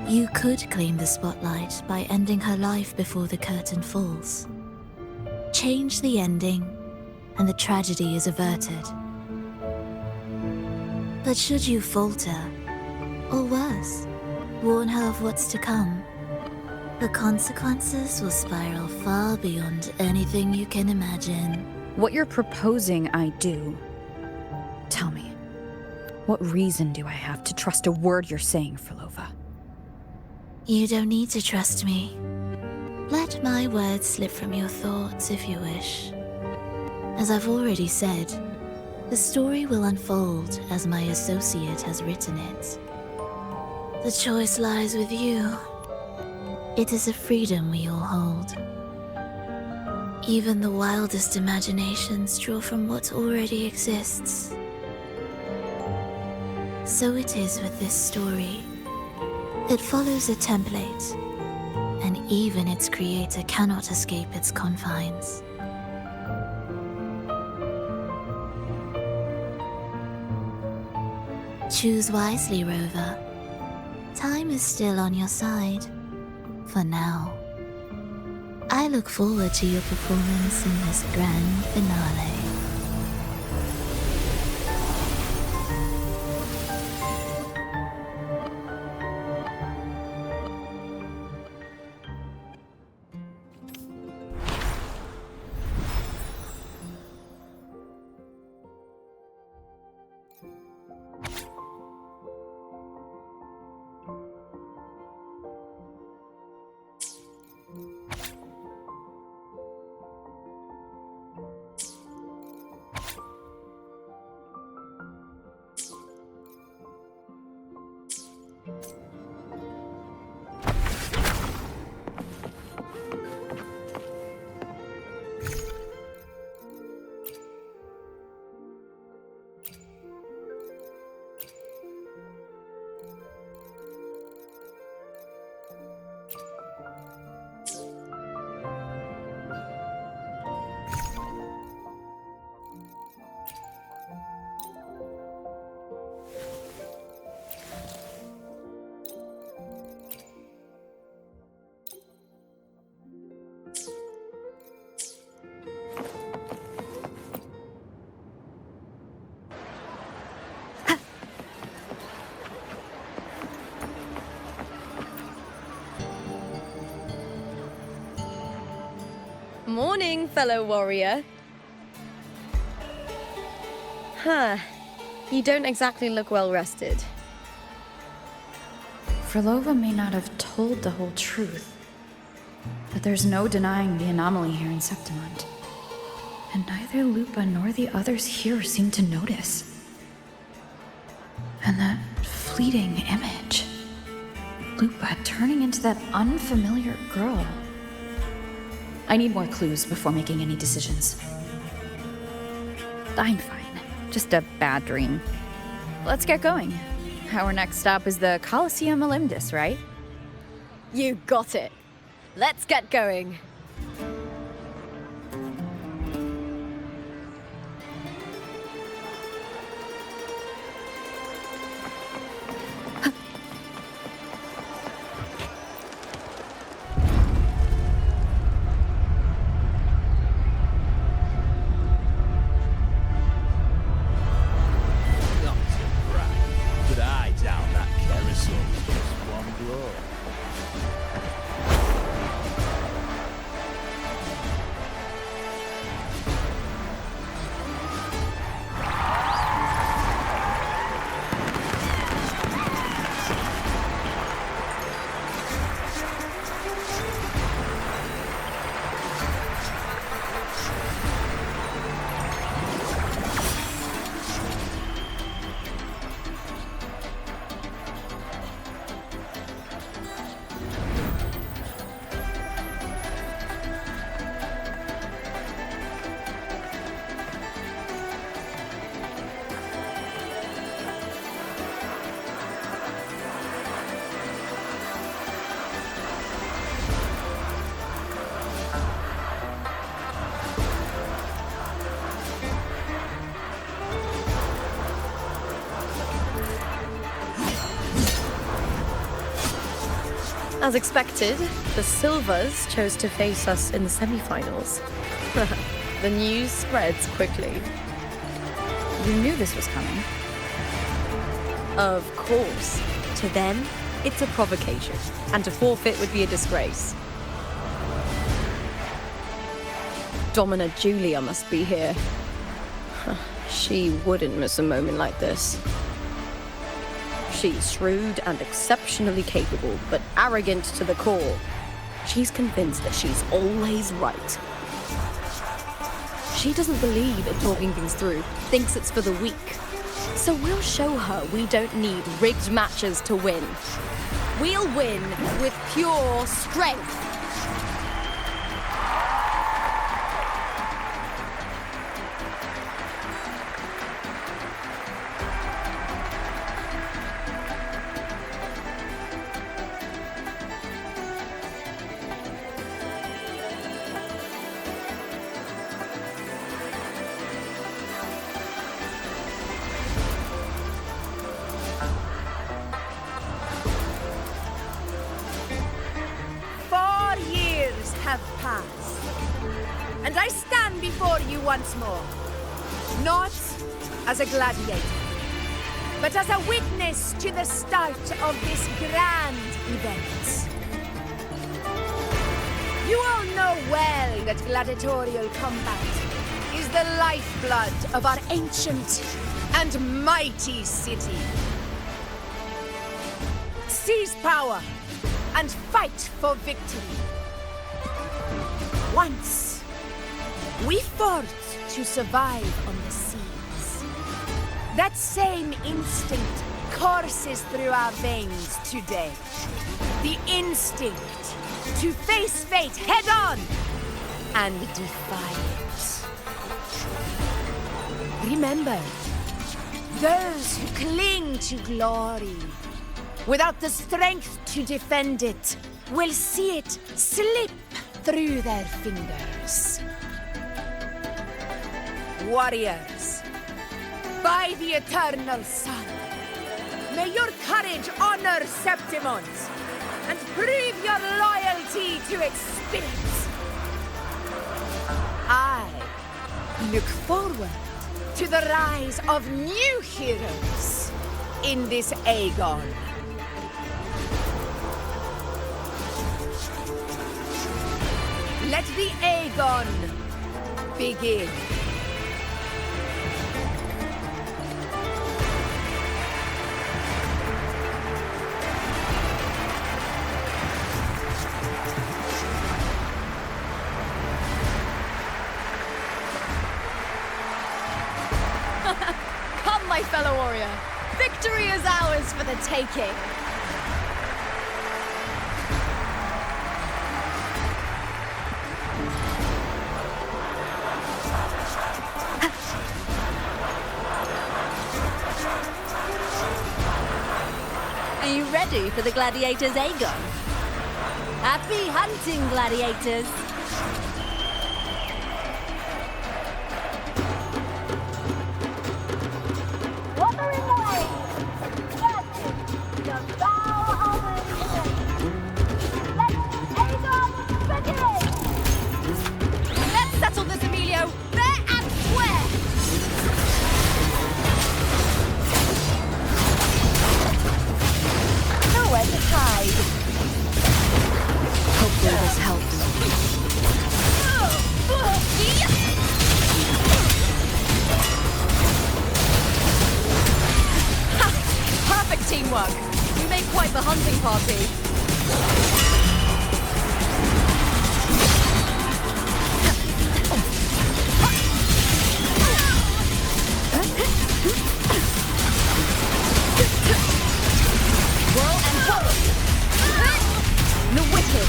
You could claim the spotlight by ending her life before the curtain falls. Change the ending, and the tragedy is averted. But should you falter, or worse, warn her of what's to come, the consequences will spiral far beyond anything you can imagine. What you're proposing I do. Tell me, what reason do I have to trust a word you're saying, Frolova? You don't need to trust me. Let my words slip from your thoughts if you wish. As I've already said, the story will unfold as my associate has written it. The choice lies with you. It is a freedom we all hold. Even the wildest imaginations draw from what already exists. So it is with this story. It follows a template, and even its creator cannot escape its confines. Choose wisely, Rover. Time is still on your side, for now. I look forward to your performance in this grand finale. Morning, fellow warrior. Huh. You don't exactly look well rested. Frolova may not have told the whole truth, but there's no denying the anomaly here in Septimont. And neither Lupa nor the others here seem to notice. And that fleeting image. Lupa turning into that unfamiliar girl. I need more clues before making any decisions. I'm fine. just a bad dream. Let's get going. Our next stop is the Colosseum Olympus, right? You got it. Let's get going. As expected, the Silvers chose to face us in the semi-finals. The news spreads quickly. You knew this was coming. Of course. To them, it's a provocation, and to forfeit would be a disgrace. Domina Julia must be here. She wouldn't miss a moment like this. She's shrewd and exceptionally capable, but arrogant to the core. She's convinced that she's always right. She doesn't believe in talking things through, thinks it's for the weak. So we'll show her we don't need rigged matches to win. We'll win with pure strength. Have passed, and I stand before you once more, not as a gladiator, but as a witness to the start of this grand event. You all know well that gladiatorial combat is the lifeblood of our ancient and mighty city. Seize power and fight for victory. Once, we fought to survive on the seas. That same instinct courses through our veins today. The instinct to face fate head-on and defy it. Remember, those who cling to glory without the strength to defend it will see it slip through their fingers. Warriors, by the eternal sun, may your courage honor Septimont and prove your loyalty to its spirit. I look forward to the rise of new heroes in this Aegon. Let the Aegon begin. Come, my fellow warrior. Victory is ours for the taking. for the gladiators, Aegon. Happy hunting, gladiators! Wuthering away! Yes, the vow of allegiance! Let Aegon begin! Let's settle this, Emilio! Fair and square! Nowhere to hide. Hopefully this helps. Perfect teamwork! We made quite the hunting party. Whirl and whirl! The wicked!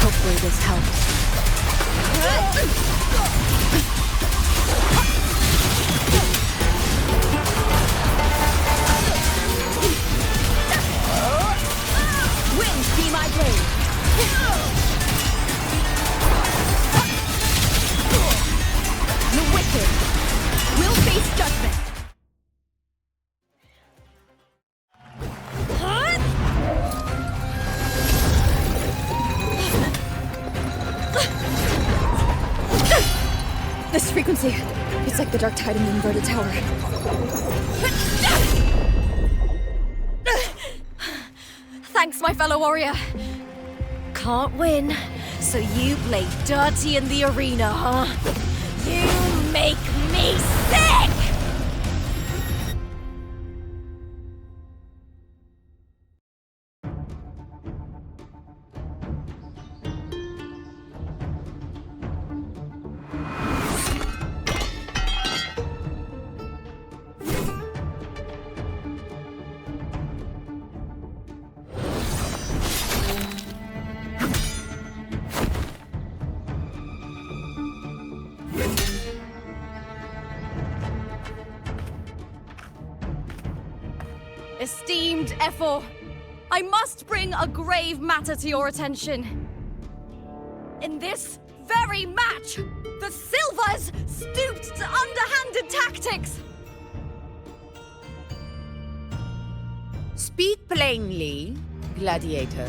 Hopefully this helps. Winds be my blade! The wicked will face judgment. This frequency, it's like the dark tide in the inverted tower. Thanks, my fellow warrior. Can't win, so you play dirty in the arena, huh? You make me sick! Esteemed Ephor, I must bring a grave matter to your attention. In this very match, the Silvers stooped to underhanded tactics. Speak plainly, gladiator.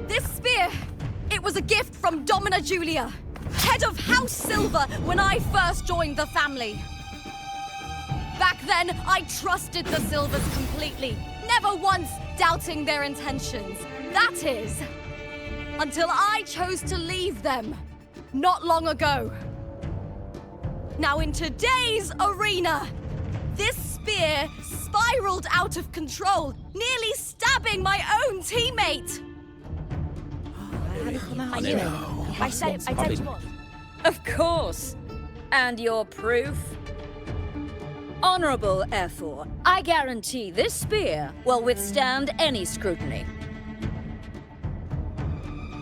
This spear, it was a gift from Domina Julia, head of House Silver when I first joined the family. Back then, I trusted the Silvers completely, never once doubting their intentions. That is, until I chose to leave them, not long ago. Now in today's arena, this spear spiraled out of control, nearly stabbing my own teammate. I said you was. Of course. And your proof? Honorable Ephor, I guarantee this spear will withstand any scrutiny.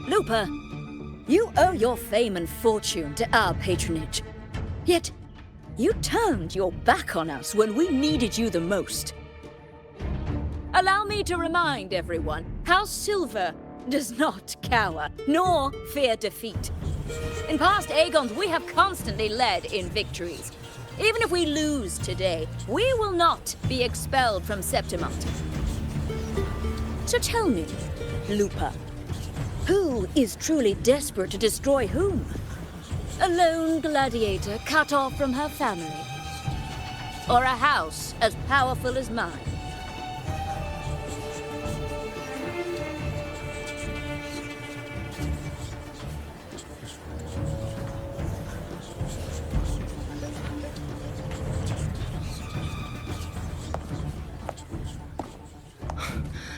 Lupa, you owe your fame and fortune to our patronage. Yet, you turned your back on us when we needed you the most. Allow me to remind everyone, House Silver does not cower, nor fear defeat. In past Aegons, we have constantly led in victories. Even if we lose today, we will not be expelled from Septimont. So tell me, Lupa, who is truly desperate to destroy whom? A lone gladiator cut off from her family? Or a house as powerful as mine?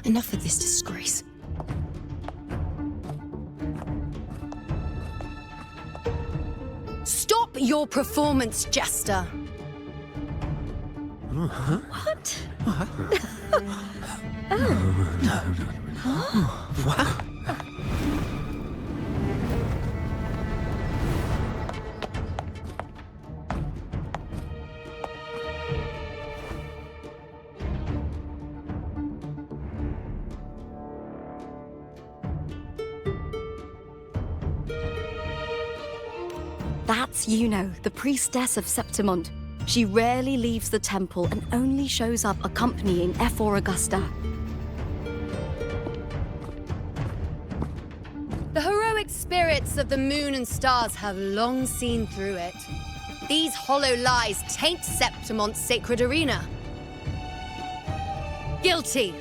Enough of this disgrace. Stop your performance, Jester! What? What? That's Juno, the priestess of Septimont. She rarely leaves the temple and only shows up accompanying F4 Augusta. The heroic spirits of the moon and stars have long seen through it. These hollow lies taint Septimont's sacred arena. Guilty.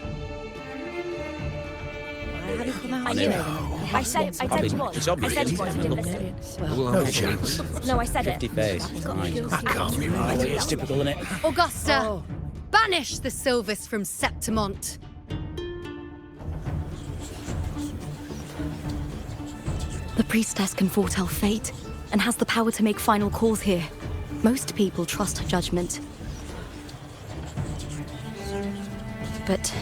I knew it. I said it was. It's obvious. I said it was. You didn't listen. No chance. No, I said it. 50 face. That can't be right. It's typical, isn't it? Augusta, banish the Silvers from Septimont. The priestess can foretell fate and has the power to make final calls here. Most people trust her judgment. But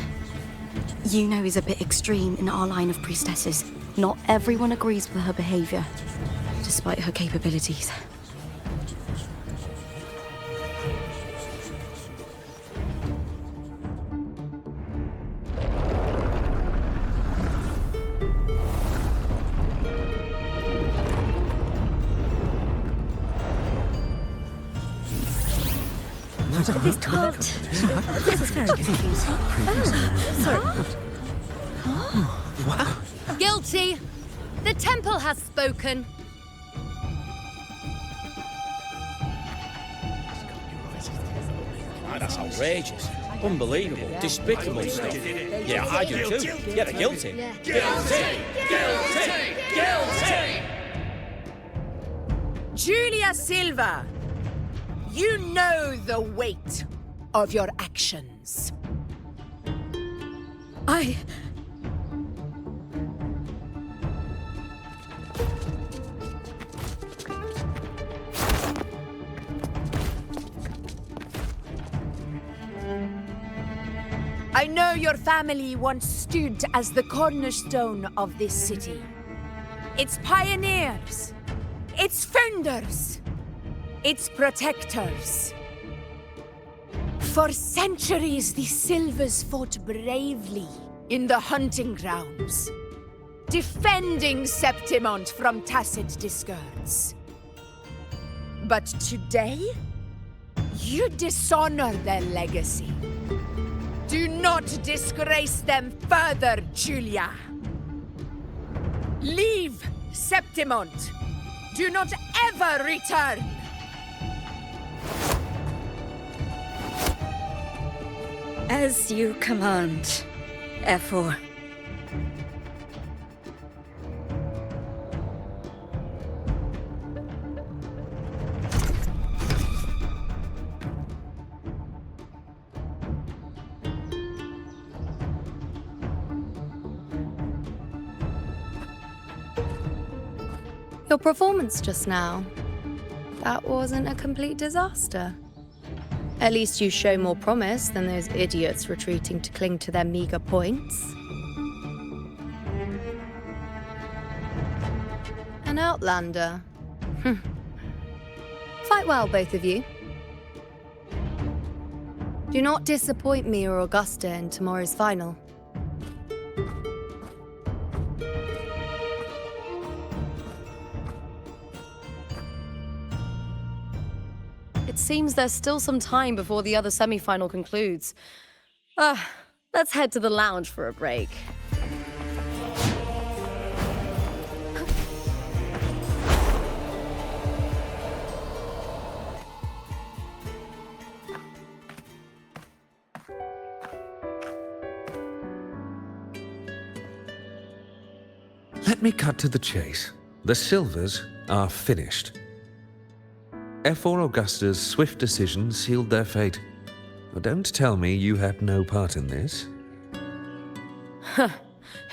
Juno is a bit extreme in our line of priestesses. Not everyone agrees with her behavior, despite her capabilities. This can't. This is very confusing. Sorry. Wow. Guilty. The temple has spoken. That's outrageous. Unbelievable. Despicable stuff. Yeah, I do too. Yeah, they're guilty. Guilty! Guilty! Guilty! Julia Silva, you know the weight of your actions. I know your family once stood as the cornerstone of this city. Its pioneers, its founders, its protectors. For centuries, the Silvers fought bravely in the hunting grounds, defending Septimont from tacit discords. But today, you dishonor their legacy. Do not disgrace them further, Julia. Leave Septimont. Do not ever return. As you command, F4. Your performance just now, that wasn't a complete disaster. At least you show more promise than those idiots retreating to cling to their meager points. An outlander. Fight well, both of you. Do not disappoint me or Augusta in tomorrow's final. It seems there's still some time before the other semi-final concludes. Let's head to the lounge for a break. Let me cut to the chase. The Silvers are finished. F4 Augusta's swift decision sealed their fate. But don't tell me you had no part in this.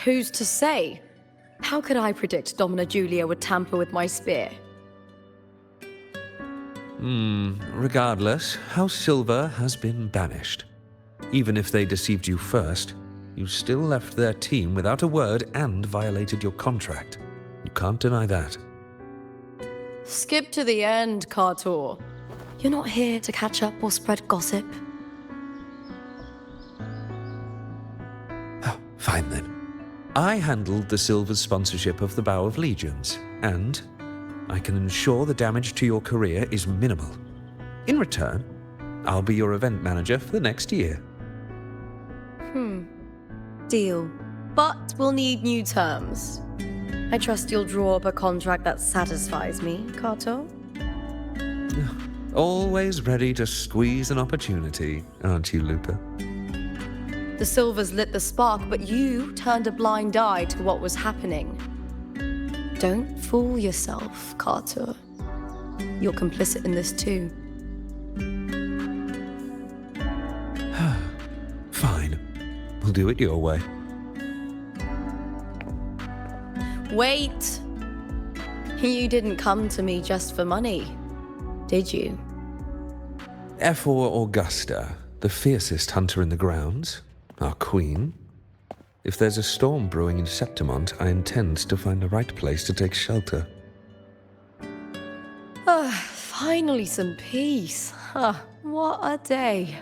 Who's to say? How could I predict Domina Julia would tamper with my spear? Regardless, House Silver has been banished. Even if they deceived you first, you still left their team without a word and violated your contract. You can't deny that. Skip to the end, Cartor. You're not here to catch up or spread gossip. Oh, fine then. I handled the Silver's sponsorship of the Bow of Legions, and I can ensure the damage to your career is minimal. In return, I'll be your event manager for the next year. Deal. But we'll need new terms. I trust you'll draw up a contract that satisfies me, Kato? Always ready to squeeze an opportunity, aren't you, Lupa? The Silvers lit the spark, but you turned a blind eye to what was happening. Don't fool yourself, Kato. You're complicit in this too. Fine. We'll do it your way. Wait! You didn't come to me just for money, did you? F4 Augusta, the fiercest hunter in the grounds, our queen. If there's a storm brewing in Septimont, I intend to find the right place to take shelter. Finally some peace. What a day.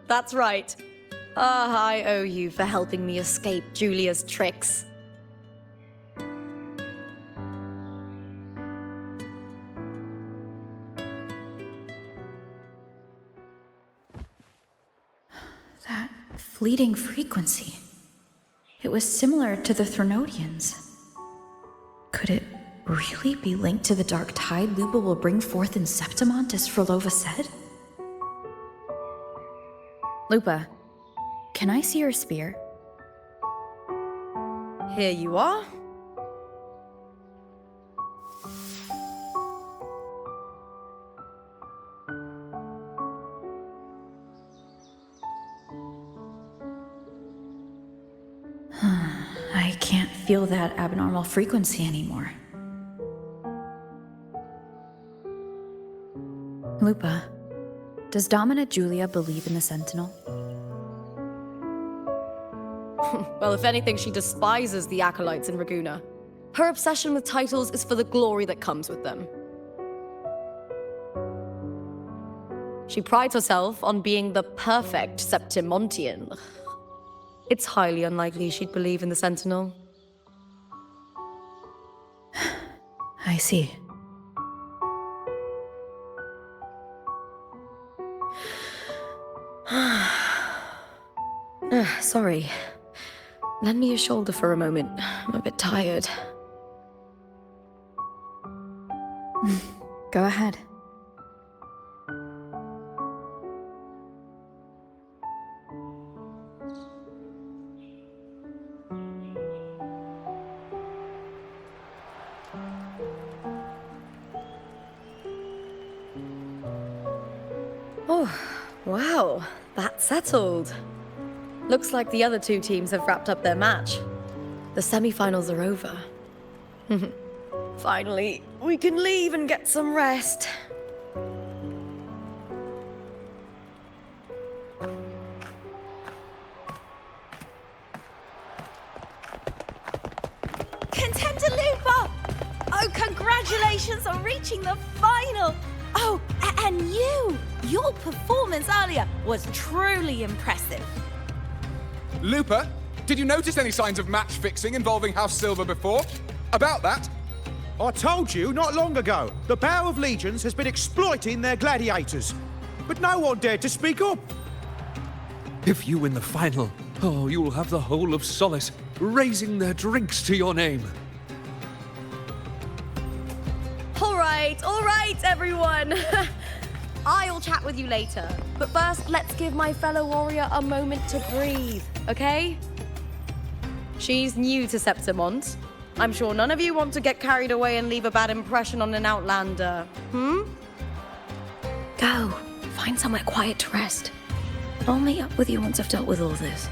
That's right. I owe you for helping me escape Julia's tricks. That fleeting frequency. It was similar to the Threnodians. Could it really be linked to the dark tide Lupa will bring forth in Septimont, as Frolova said? Lupa, can I see your spear? Here you are. I can't feel that abnormal frequency anymore. Lupa, does Domina Julia believe in the Sentinel? Well, if anything, she despises the acolytes in Raguna. Her obsession with titles is for the glory that comes with them. She prides herself on being the perfect Septimontian. It's highly unlikely she'd believe in the Sentinel. I see. Sorry. Lend me your shoulder for a moment. I'm a bit tired. Go ahead. Oh, wow. That's settled. Looks like the other two teams have wrapped up their match. The semi-finals are over. Finally, we can leave and get some rest. Contender Lupa! Oh, congratulations on reaching the final! Oh, and you! Your performance earlier was truly impressive. Lupa, did you notice any signs of match fixing involving House Silver before? About that? I told you not long ago, the Bow of Legions has been exploiting their gladiators. But no one dared to speak up. If you win the final, you'll have the whole of Solace raising their drinks to your name. All right, everyone. I'll chat with you later. But first, let's give my fellow warrior a moment to breathe, okay? She's new to Septimont. I'm sure none of you want to get carried away and leave a bad impression on an outlander, Go. Find somewhere quiet to rest. I'll meet up with you once I've dealt with all this.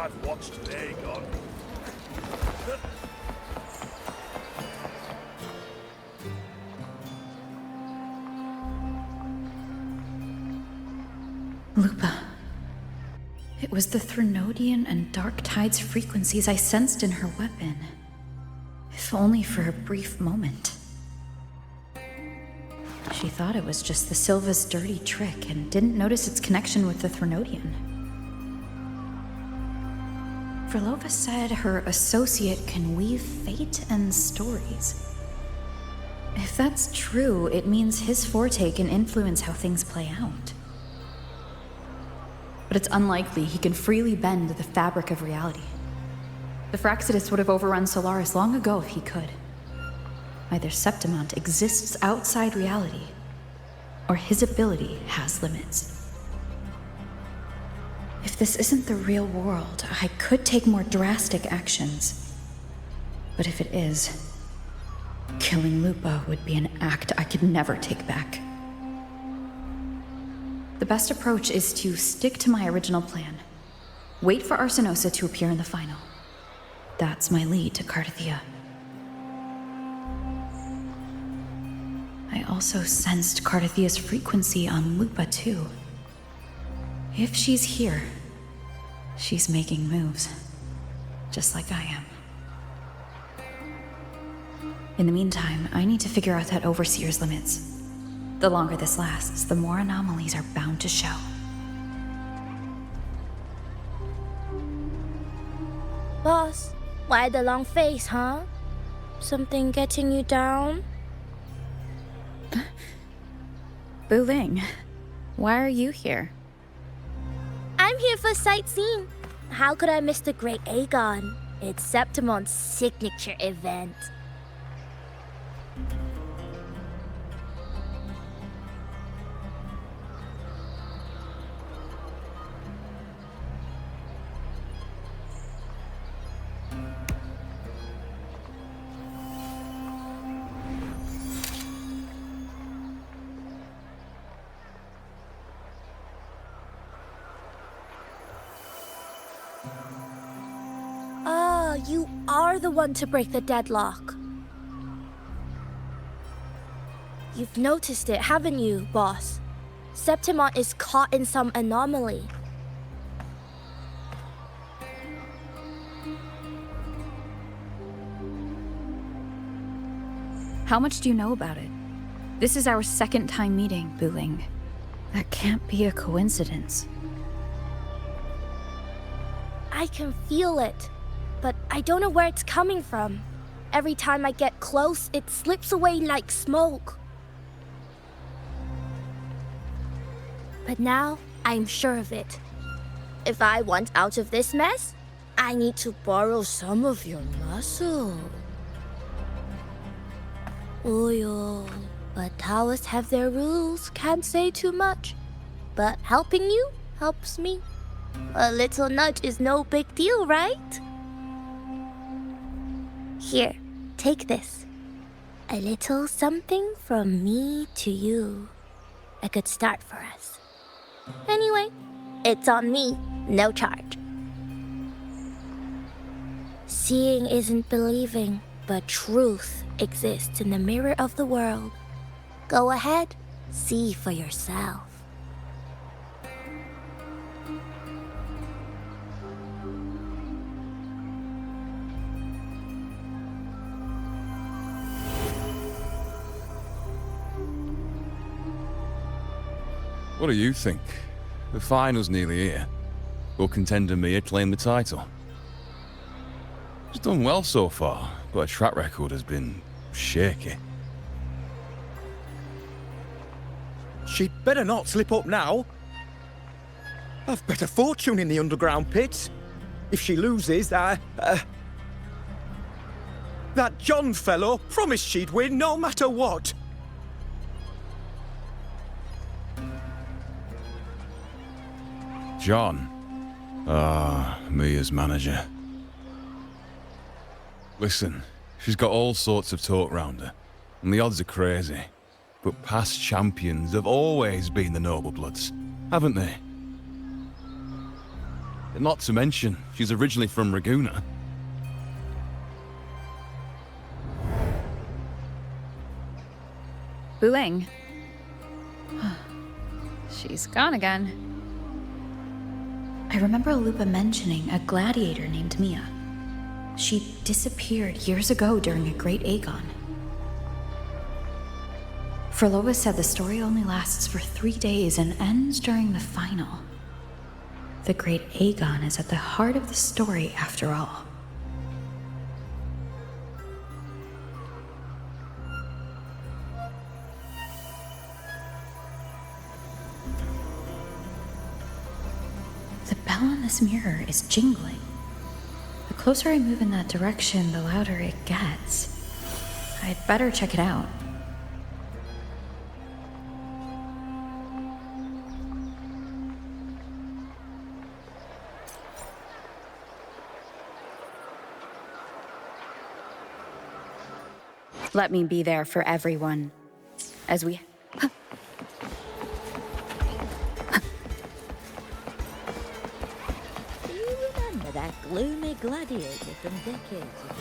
I've watched Aegon. Lupa. It was the Threnodian and Dark Tide's frequencies I sensed in her weapon. If only for a brief moment. She thought it was just the Silva's dirty trick and didn't notice its connection with the Threnodian. Verlova said her associate can weave fate and stories. If that's true, it means his forte can influence how things play out. But it's unlikely he can freely bend the fabric of reality. The Fraxidus would have overrun Solaris long ago if he could. Either Septimont exists outside reality, or his ability has limits. If this isn't the real world, I could take more drastic actions. But if it is, killing Lupa would be an act I could never take back. The best approach is to stick to my original plan. Wait for Arsinosa to appear in the final. That's my lead to Cardathia. I also sensed Cardathia's frequency on Lupa too. If she's here, she's making moves, just like I am. In the meantime, I need to figure out that Overseer's limits. The longer this lasts, the more anomalies are bound to show. Boss, why the long face, huh? Something getting you down? Wuthering, why are you here? I'm here for sightseeing. How could I miss the Great Aegon? It's Septimon's signature event. You are the one to break the deadlock. You've noticed it, haven't you, boss? Septimont is caught in some anomaly. How much do you know about it? This is our second time meeting, Wuthering. That can't be a coincidence. I can feel it, but I don't know where it's coming from. Every time I get close, it slips away like smoke. But now, I'm sure of it. If I want out of this mess, I need to borrow some of your muscle. Oil. But Taoists have their rules, can't say too much. But helping you helps me. A little nudge is no big deal, right? Here, take this. A little something from me to you. A good start for us. Anyway, it's on me, no charge. Seeing isn't believing, but truth exists in the mirror of the world. Go ahead, see for yourself. What do you think? The final's nearly here. Will contender Mia claim the title? She's done well so far, but her track record has been shaky. She'd better not slip up now. I've better fortune in the underground pits. If she loses, that John fellow promised she'd win no matter what. John? Mia's manager. Listen, she's got all sorts of talk round her, and the odds are crazy. But past champions have always been the noble bloods, haven't they? Not to mention, she's originally from Raguna. Wuling. She's gone again. I remember Lupa mentioning a gladiator named Mia. She disappeared years ago during a Great Aegon. Frolova said the story only lasts for 3 days and ends during the final. The Great Aegon is at the heart of the story after all. The bell on this mirror is jingling. The closer I move in that direction, the louder it gets. I'd better check it out. Let me be there for everyone. As we... Do you remember that gloomy gladiator from decades ago?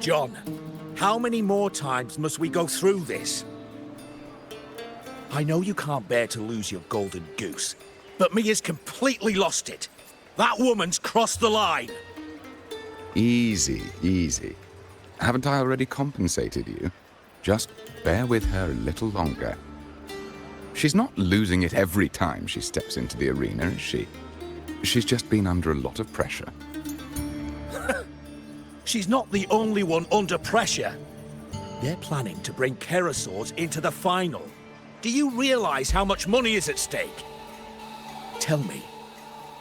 John, how many more times must we go through this? I know you can't bear to lose your golden goose, but Mia's completely lost it. That woman's crossed the line. Easy, easy. Haven't I already compensated you? Just bear with her a little longer. She's not losing it every time she steps into the arena, is she? She's just been under a lot of pressure. She's not the only one under pressure. They're planning to bring Kerasaurs into the final. Do you realize how much money is at stake? Tell me,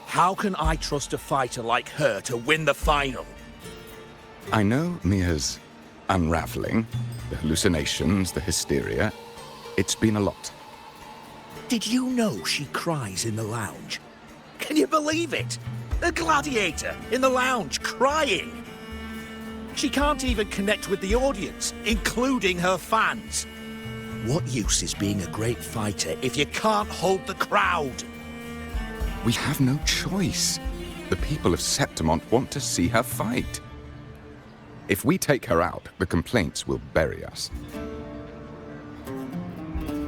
how can I trust a fighter like her to win the final? I know Mia's unraveling, the hallucinations, the hysteria. It's been a lot. Did you know she cries in the lounge? Can you believe it? A gladiator in the lounge crying. She can't even connect with the audience, including her fans. What use is being a great fighter if you can't hold the crowd? We have no choice. The people of Septimont want to see her fight. If we take her out, the complaints will bury us.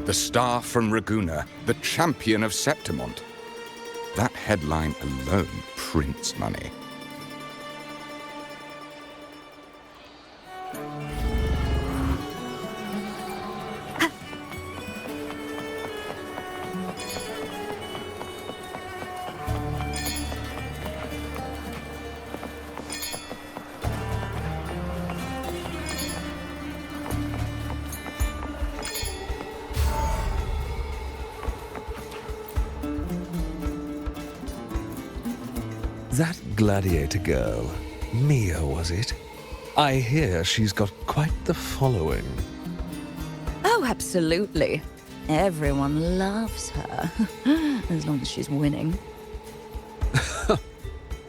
The star from Raguna, the champion of Septimont. That headline alone prints money. That gladiator girl, Mia, was it? I hear she's got quite the following. Oh, absolutely. Everyone loves her. As long as she's winning.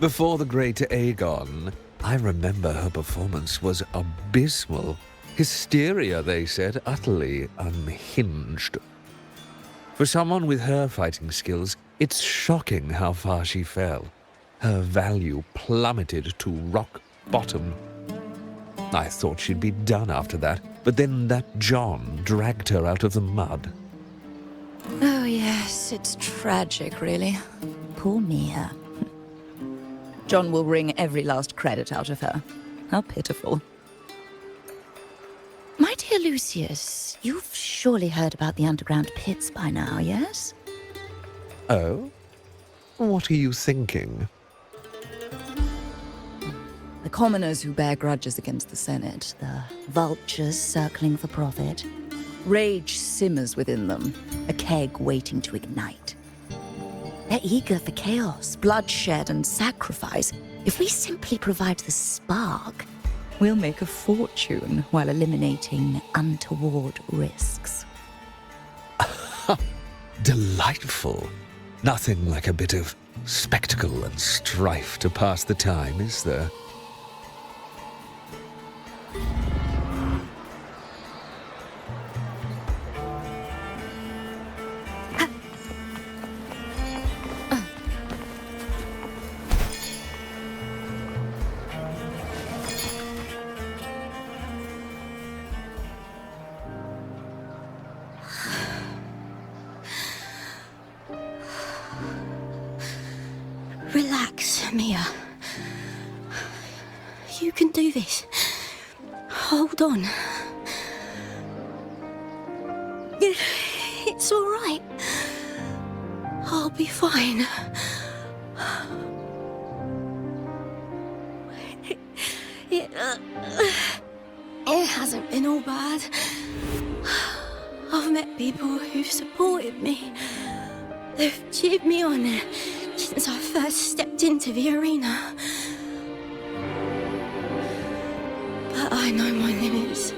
Before the Great Aegon, I remember her performance was abysmal. Hysteria, they said, utterly unhinged. For someone with her fighting skills, it's shocking how far she fell. Her value plummeted to rock bottom. I thought she'd be done after that, but then that John dragged her out of the mud. Oh, yes, it's tragic, really. Poor Mia. John will wring every last credit out of her. How pitiful. My dear Lucius, you've surely heard about the underground pits by now, yes? Oh? What are you thinking? The commoners who bear grudges against the Senate, the vultures circling for profit. Rage simmers within them, a keg waiting to ignite. They're eager for chaos, bloodshed, and sacrifice. If we simply provide the spark, we'll make a fortune while eliminating untoward risks. Delightful. Nothing like a bit of spectacle and strife to pass the time, is there? Relax, Mia. You can do this. Hold on. It's all right. I'll be fine. It hasn't been all bad. I've met people who've supported me. They've cheered me on since I first stepped into the arena. But I know my limits.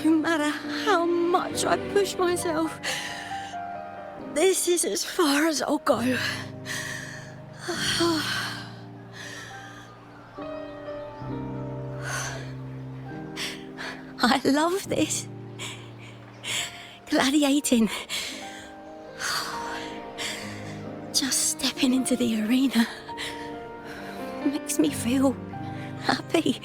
No matter how much I push myself, this is as far as I'll go. I love this. Gladiating. Just stepping into the arena makes me feel happy.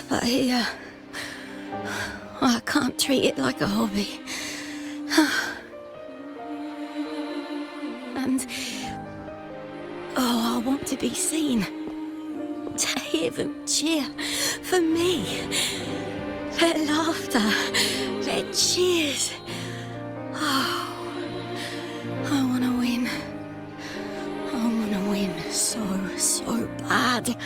But here, I can't treat it like a hobby. And, I want to be seen. To hear them cheer for me. Their laughter, their cheers. Oh, I want to win. I want to win so bad.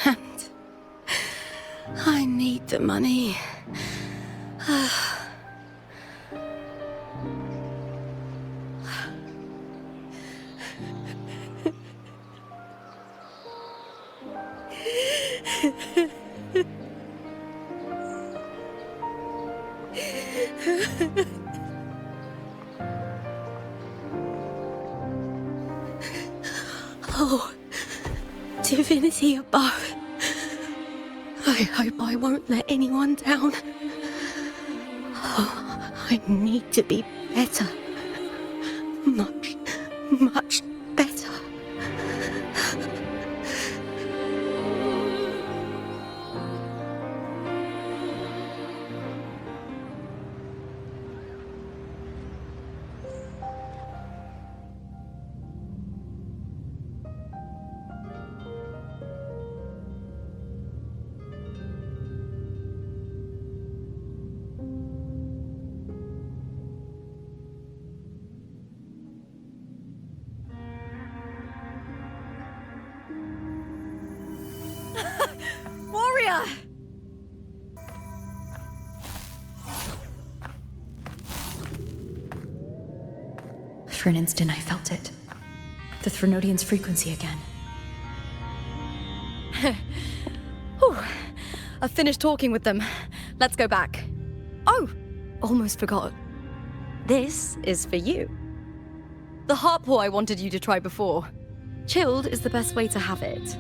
And I need the money. Oh, divinity above. I hope I won't let anyone down. Oh, I need to be better. Much better. Warrior! For an instant, I felt it. The Threnodian's frequency again. Whew. I've finished talking with them. Let's go back. Oh, almost forgot. This is for you. The heart pour I wanted you to try before. Chilled is the best way to have it.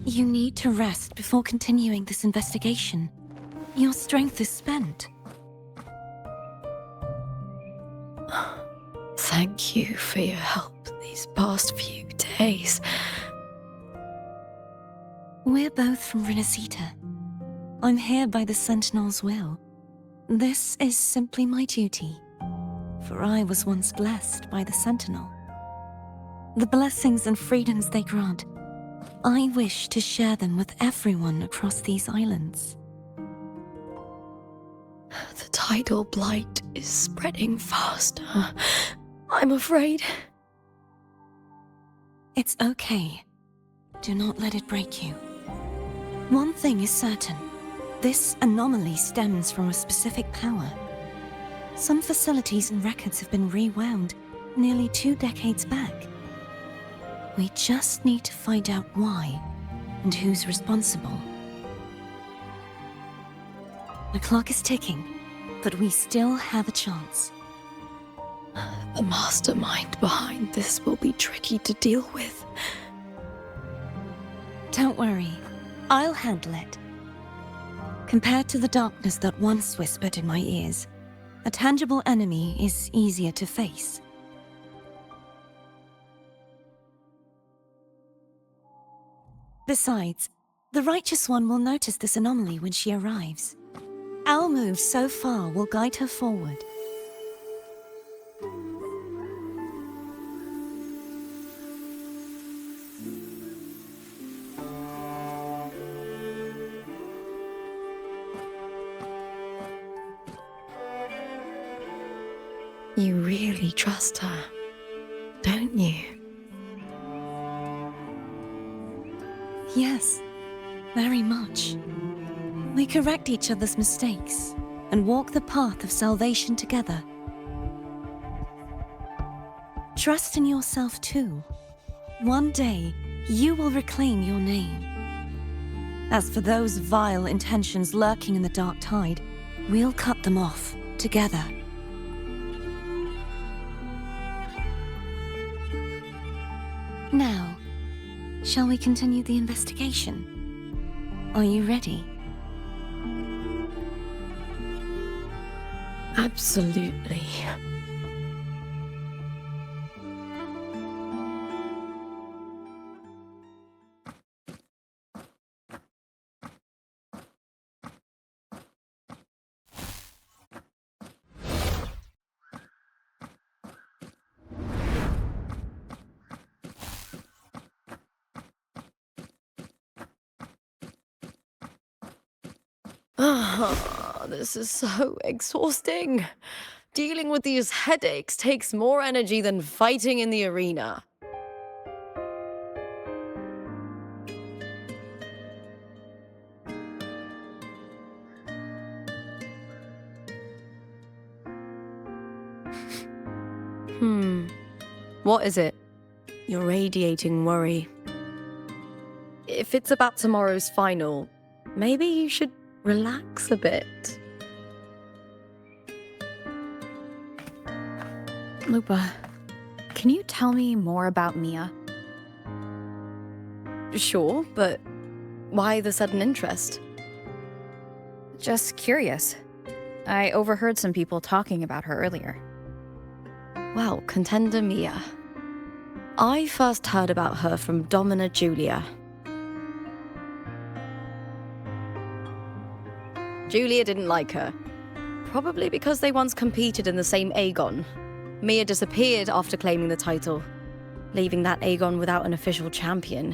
You need to rest before continuing this investigation. Your strength is spent. Thank you for your help these past few days. We're both from Renacita. I'm here by the Sentinel's will. This is simply my duty, for I was once blessed by the Sentinel. The blessings and freedoms they grant, I wish to share them with everyone across these islands. The tidal blight is spreading faster. I'm afraid. It's okay. Do not let it break you. One thing is certain. This anomaly stems from a specific power. Some facilities and records have been rewound nearly 2 decades back. We just need to find out why and who's responsible. The clock is ticking, but we still have a chance. The mastermind behind this will be tricky to deal with. Don't worry, I'll handle it. Compared to the darkness that once whispered in my ears, a tangible enemy is easier to face. Besides, the Righteous One will notice this anomaly when she arrives. Our moves so far will guide her forward. You really trust her, don't you? Yes, very much. We correct each other's mistakes and walk the path of salvation together. Trust in yourself too. One day, you will reclaim your name. As for those vile intentions lurking in the dark tide, we'll cut them off together. Now, shall we continue the investigation? Are you ready? Absolutely. This is so exhausting. Dealing with these headaches takes more energy than fighting in the arena. What is it? You're radiating worry. If it's about tomorrow's final, maybe you should relax a bit. Lupa, can you tell me more about Mia? Sure, but why the sudden interest? Just curious. I overheard some people talking about her earlier. Well, contender Mia. I first heard about her from Domina Julia. Julia didn't like her. Probably because they once competed in the same Aegon. Mia disappeared after claiming the title, leaving that Aegon without an official champion.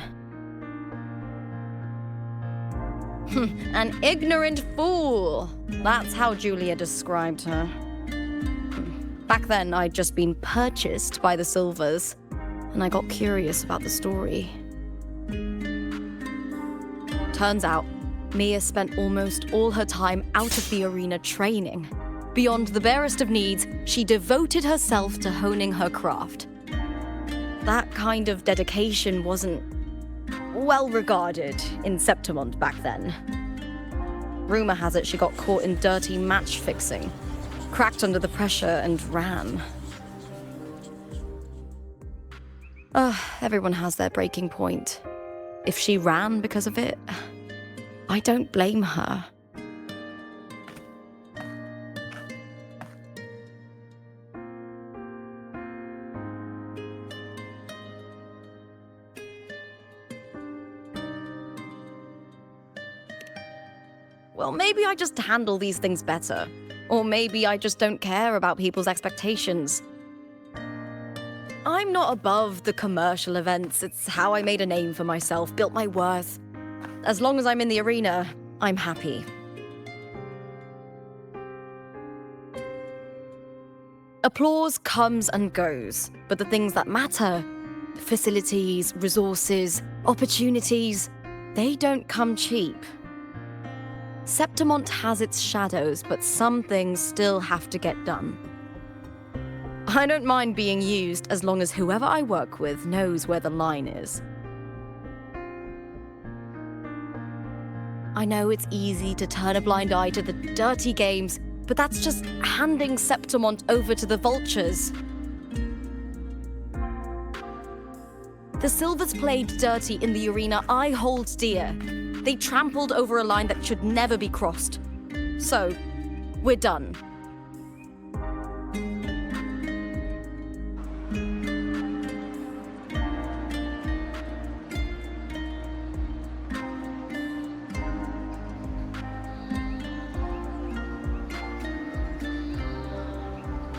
An ignorant fool! That's how Julia described her. Back then, I'd just been purchased by the Silvers, and I got curious about the story. Turns out, Mia spent almost all her time out of the arena training. Beyond the barest of needs, she devoted herself to honing her craft. That kind of dedication wasn't well regarded in Septimond back then. Rumor has it she got caught in dirty match fixing, cracked under the pressure and ran. Everyone has their breaking point. If she ran because of it, I don't blame her. Well, maybe I just handle these things better. Or maybe I just don't care about people's expectations. I'm not above the commercial events. It's how I made a name for myself, built my worth. As long as I'm in the arena, I'm happy. applause comes and goes, but the things that matter, facilities, resources, opportunities, they don't come cheap. Septimont has its shadows, but some things still have to get done. I don't mind being used as long as whoever I work with knows where the line is. I know it's easy to turn a blind eye to the dirty games, but that's just handing Septimont over to the vultures. The Silvers played dirty in the arena I hold dear. They trampled over a line that should never be crossed. So, we're done.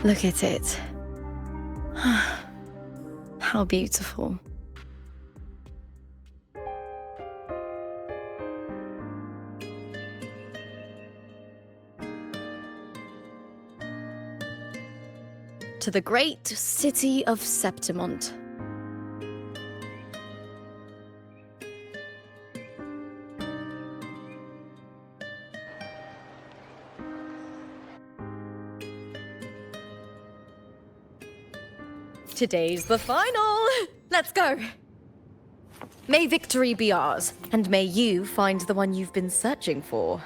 Look at it. How beautiful. To the great city of Septimont. Today's the final! Let's go! May victory be ours, and may you find the one you've been searching for.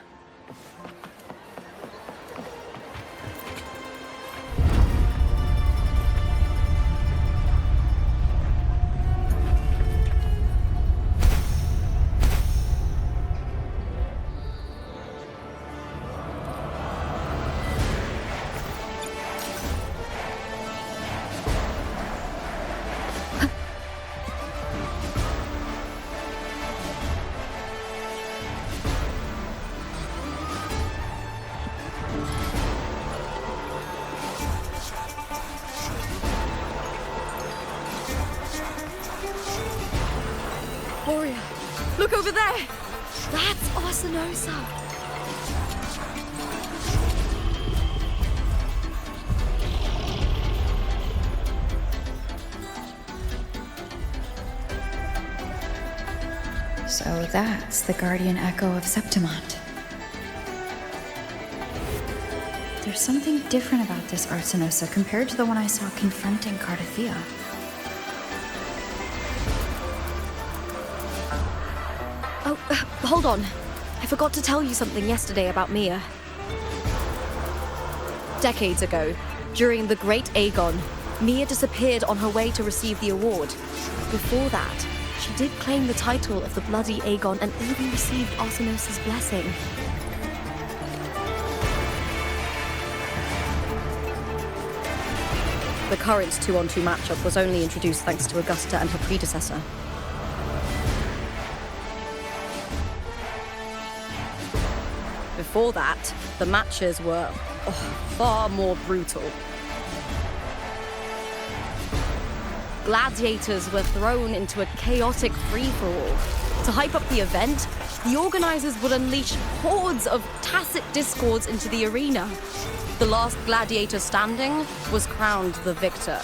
Look over there! That's Arsinosa! So that's the guardian echo of Septimont. There's something different about this Arsinosa compared to the one I saw confronting Cardathea. Oh, hold on. I forgot to tell you something yesterday about Mia. Decades ago, during the Great Aegon, Mia disappeared on her way to receive the award. Before that, she did claim the title of the Bloody Aegon and even received Arsinosa's blessing. The current 2-on-2 matchup was only introduced thanks to Augusta and her predecessor. Before that, the matches were far more brutal. Gladiators were thrown into a chaotic free-for-all. To hype up the event, the organizers would unleash hordes of tacit discords into the arena. The last gladiator standing was crowned the victor.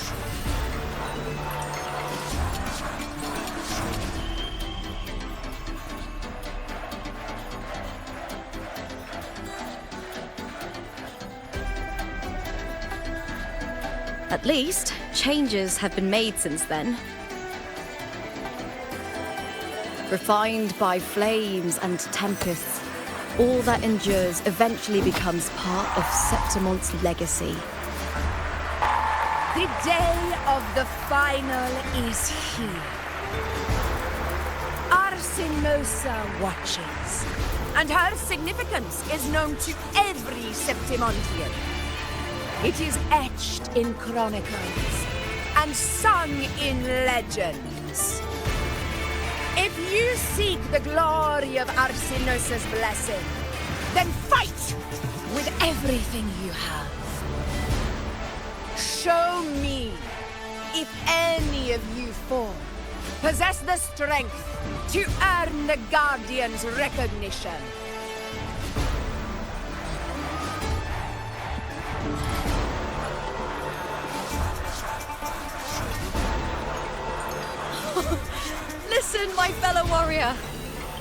At least, changes have been made since then. Refined by flames and tempests, all that endures eventually becomes part of Septimont's legacy. The day of the final is here. Arsinosa watches, and her significance is known to every Septimontian. It is etched in chronicles and sung in legends. If you seek the glory of Arsinosa's blessing, then fight with everything you have. Show me if any of you four possess the strength to earn the Guardian's recognition. fellow warrior!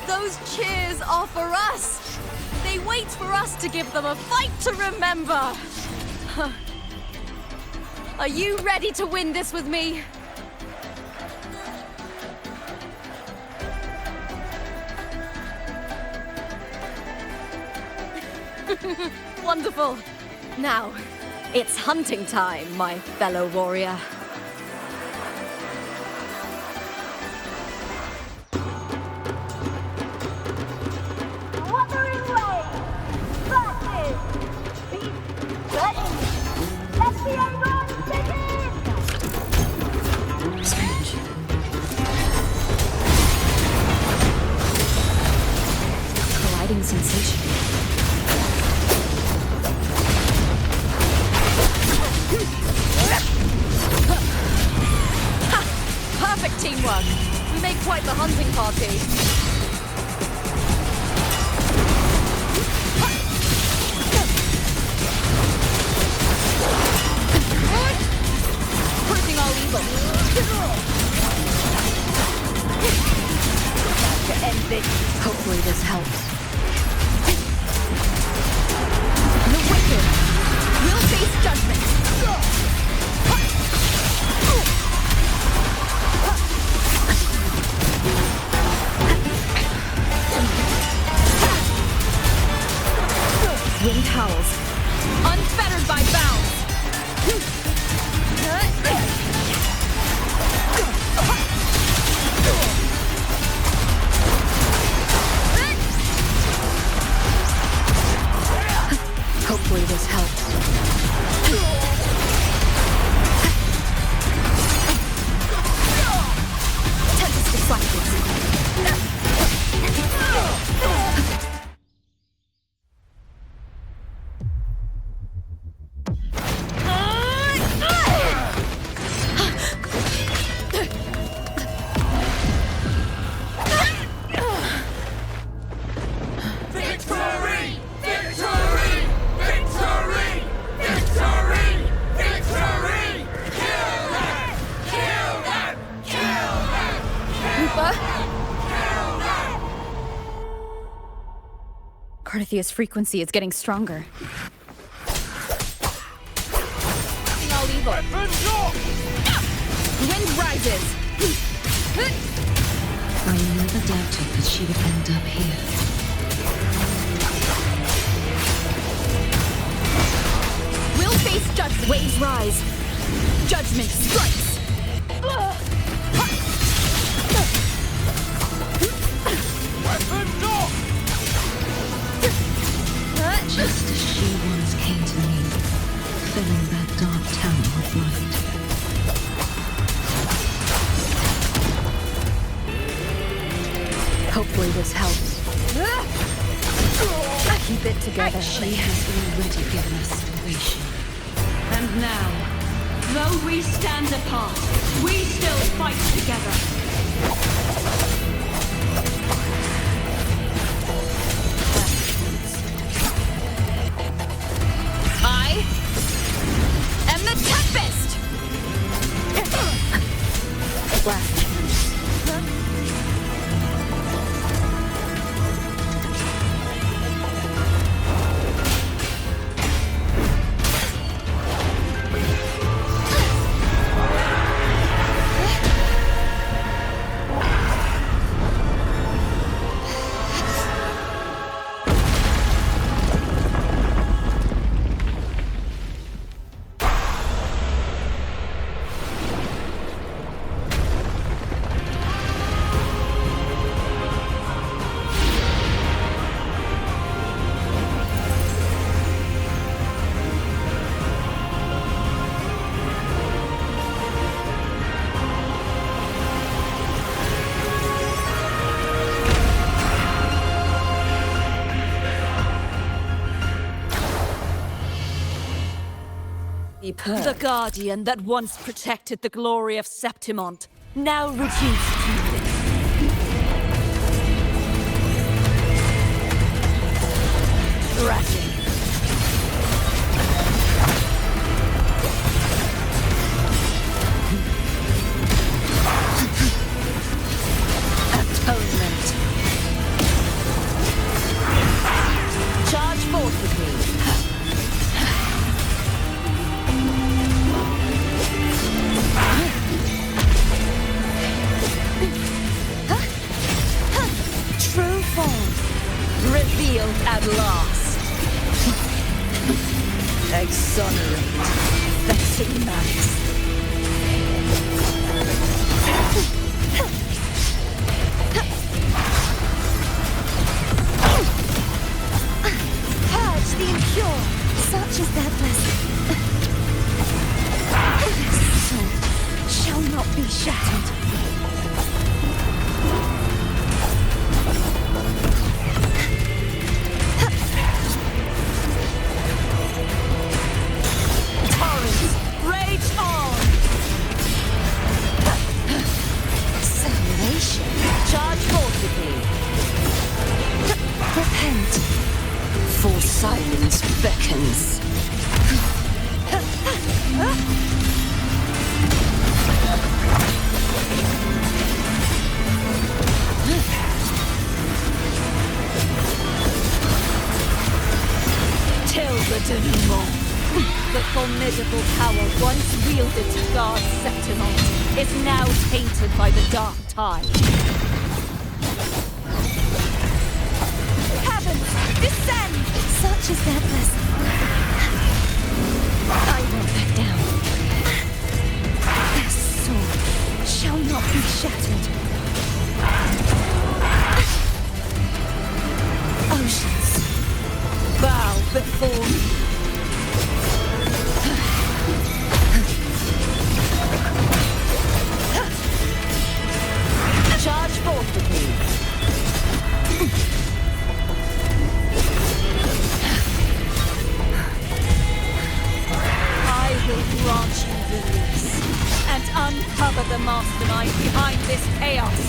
Those cheers are for us! They wait for us to give them a fight to remember! Are you ready to win this with me? Wonderful! Now, it's hunting time, my fellow warrior. Wuthering versus Ready! Let the Aegon begin! Strange. Colliding sensation. Perfect teamwork! We make quite the hunting party. Proving all evil. To end this. Hopefully this helps. The wicked will face judgment. Wind howls. Unfettered by bounds. Hopefully this helps. Tempest deflected. Carthia's frequency is getting stronger. All evil. Wind rises. I never doubted that she would end up here. We'll face judgment. Waves rise. Judgment strikes. Just as she once came to me, filling that dark tower with light. Hopefully this helps. Keep it together. She has already given us salvation. And now, though we stand apart, we still fight together. I am the Tempest! Last The guardian that once protected the glory of Septimont, now reduced to this. Tragic. Atone. Exonerate. Vexing malice. Purge the impure. Such is their blessing. This soul shall not be shattered. Silence beckons. Till the denouement. The formidable power once wielded to guard Septimont is now tainted by the dark tide. Heavens, descend! Such is their blessing. I won't back down. Their sword shall not be shattered. Oceans, Bow before me. Charge forth with me. I will grant you release and uncover the mastermind behind this chaos.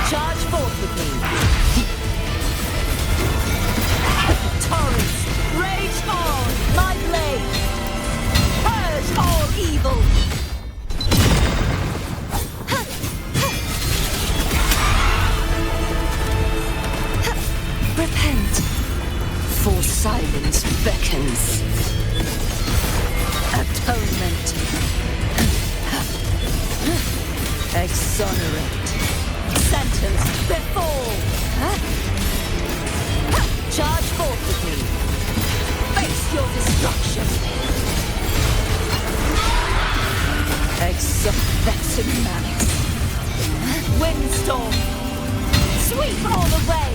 Charge forth with me. Torrents, rage on, my blade. Purge all evil. Repent, for silence beckons. Atonement. Exonerate. Sentence before. Charge forth with me. Face your destruction. Vexing malice. Windstorm. Sweep all away.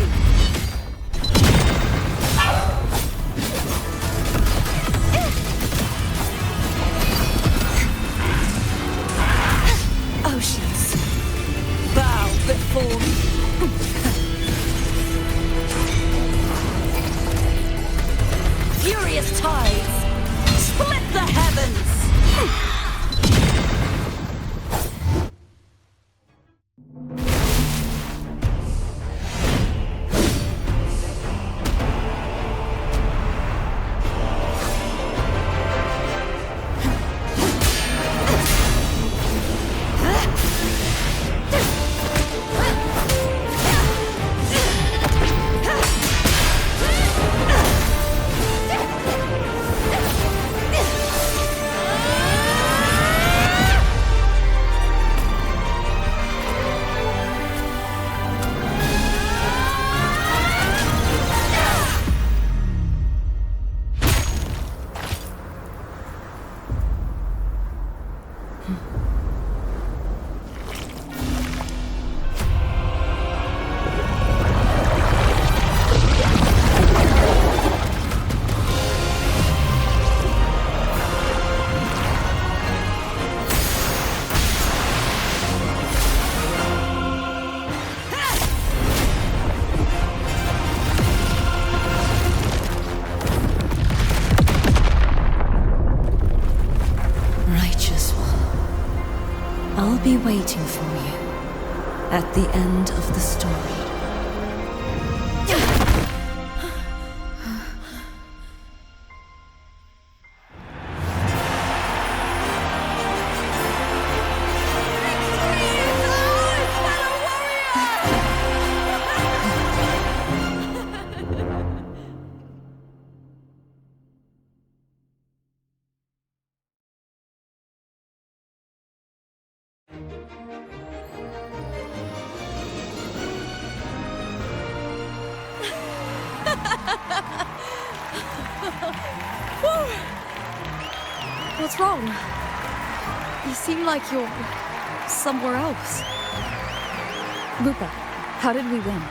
Oceans, bow before me. Furious tides, split the heavens. I'll be waiting for you at the end of the story. What's wrong? You seem like you're somewhere else. Lupa, how did we win?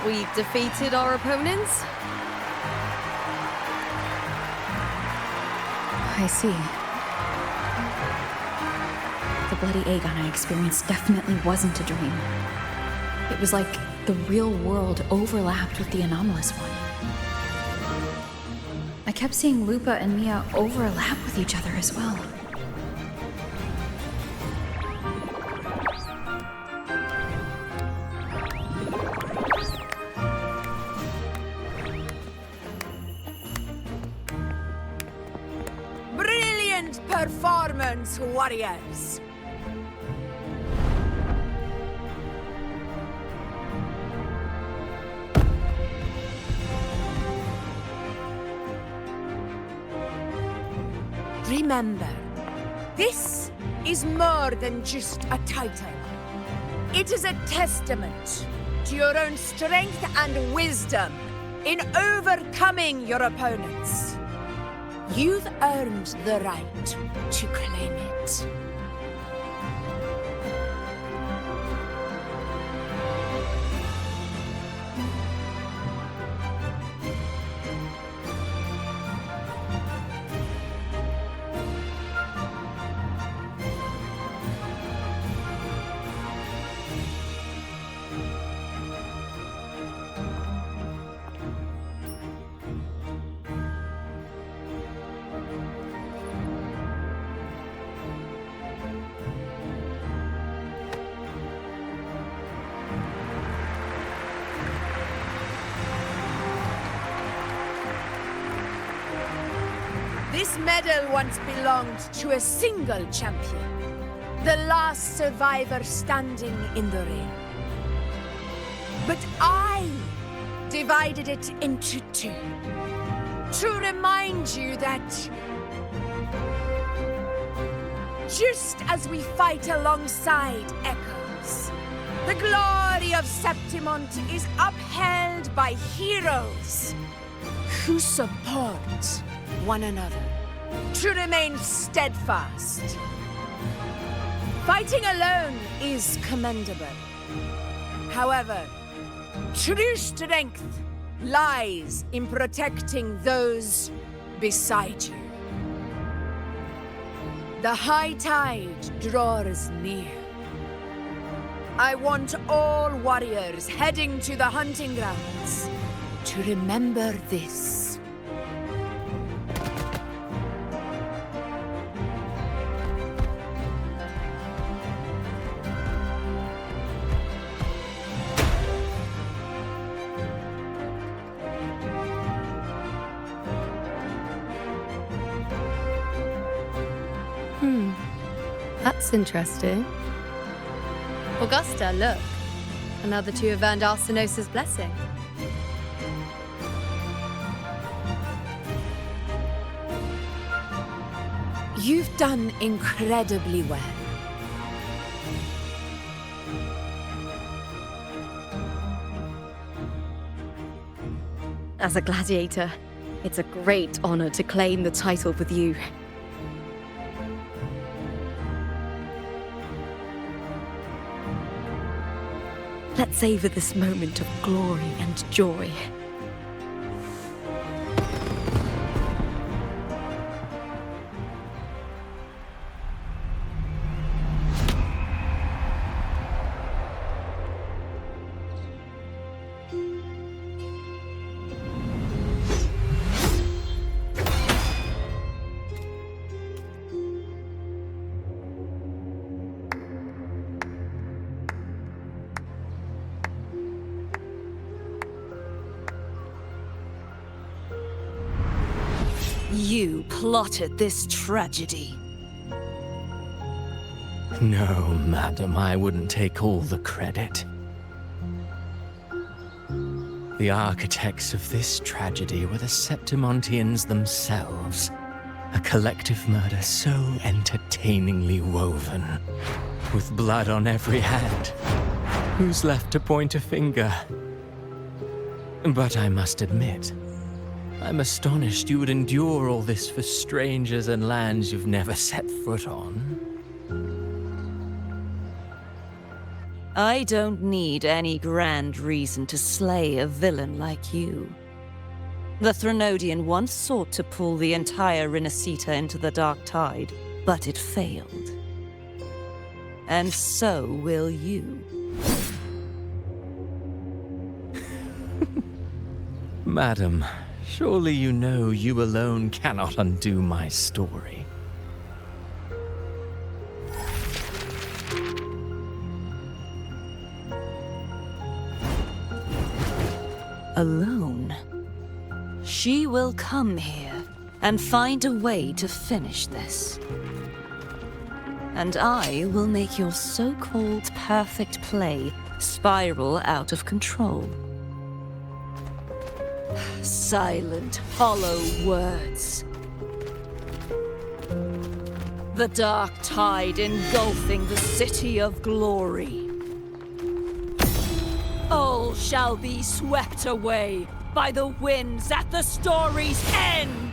We defeated our opponents? I see. The bloody Aegon I experienced definitely wasn't a dream. It was like the real world overlapped with the anomalous one. I kept seeing Lupa and Mia overlap with each other as well. Brilliant performance, warriors! Remember, this is more than just a title. It is a testament to your own strength and wisdom in overcoming your opponents. You've earned the right to claim it. This medal once belonged to a single champion, the last survivor standing in the ring. But I divided it into two, to remind you that just as we fight alongside echoes, the glory of Septimont is upheld by heroes who support one another, to remain steadfast. Fighting alone is commendable. However, true strength lies in protecting those beside you. The high tide draws near. I want all warriors heading to the hunting grounds to remember this. That's interesting. Augusta, look. Another two have earned Arsinosa's blessing. You've done incredibly well. As a gladiator, it's a great honor to claim the title with you. Let's savor this moment of glory and joy. You plotted this tragedy. No, madam, I wouldn't take all the credit. The architects of this tragedy were the Septimontians themselves. A collective murder so entertainingly woven, with blood on every hand. Who's left to point a finger? But I must admit, I'm astonished you would endure all this for strangers and lands you've never set foot on. I don't need any grand reason to slay a villain like you. The Threnodian once sought to pull the entire Rinascita into the Dark Tide, but it failed. And so will you. Madam, surely you know you alone cannot undo my story. Alone? She will come here and find a way to finish this. And I will make your so-called perfect play spiral out of control. Silent, hollow words. The dark tide engulfing the city of glory. All shall be swept away by the winds at the story's end!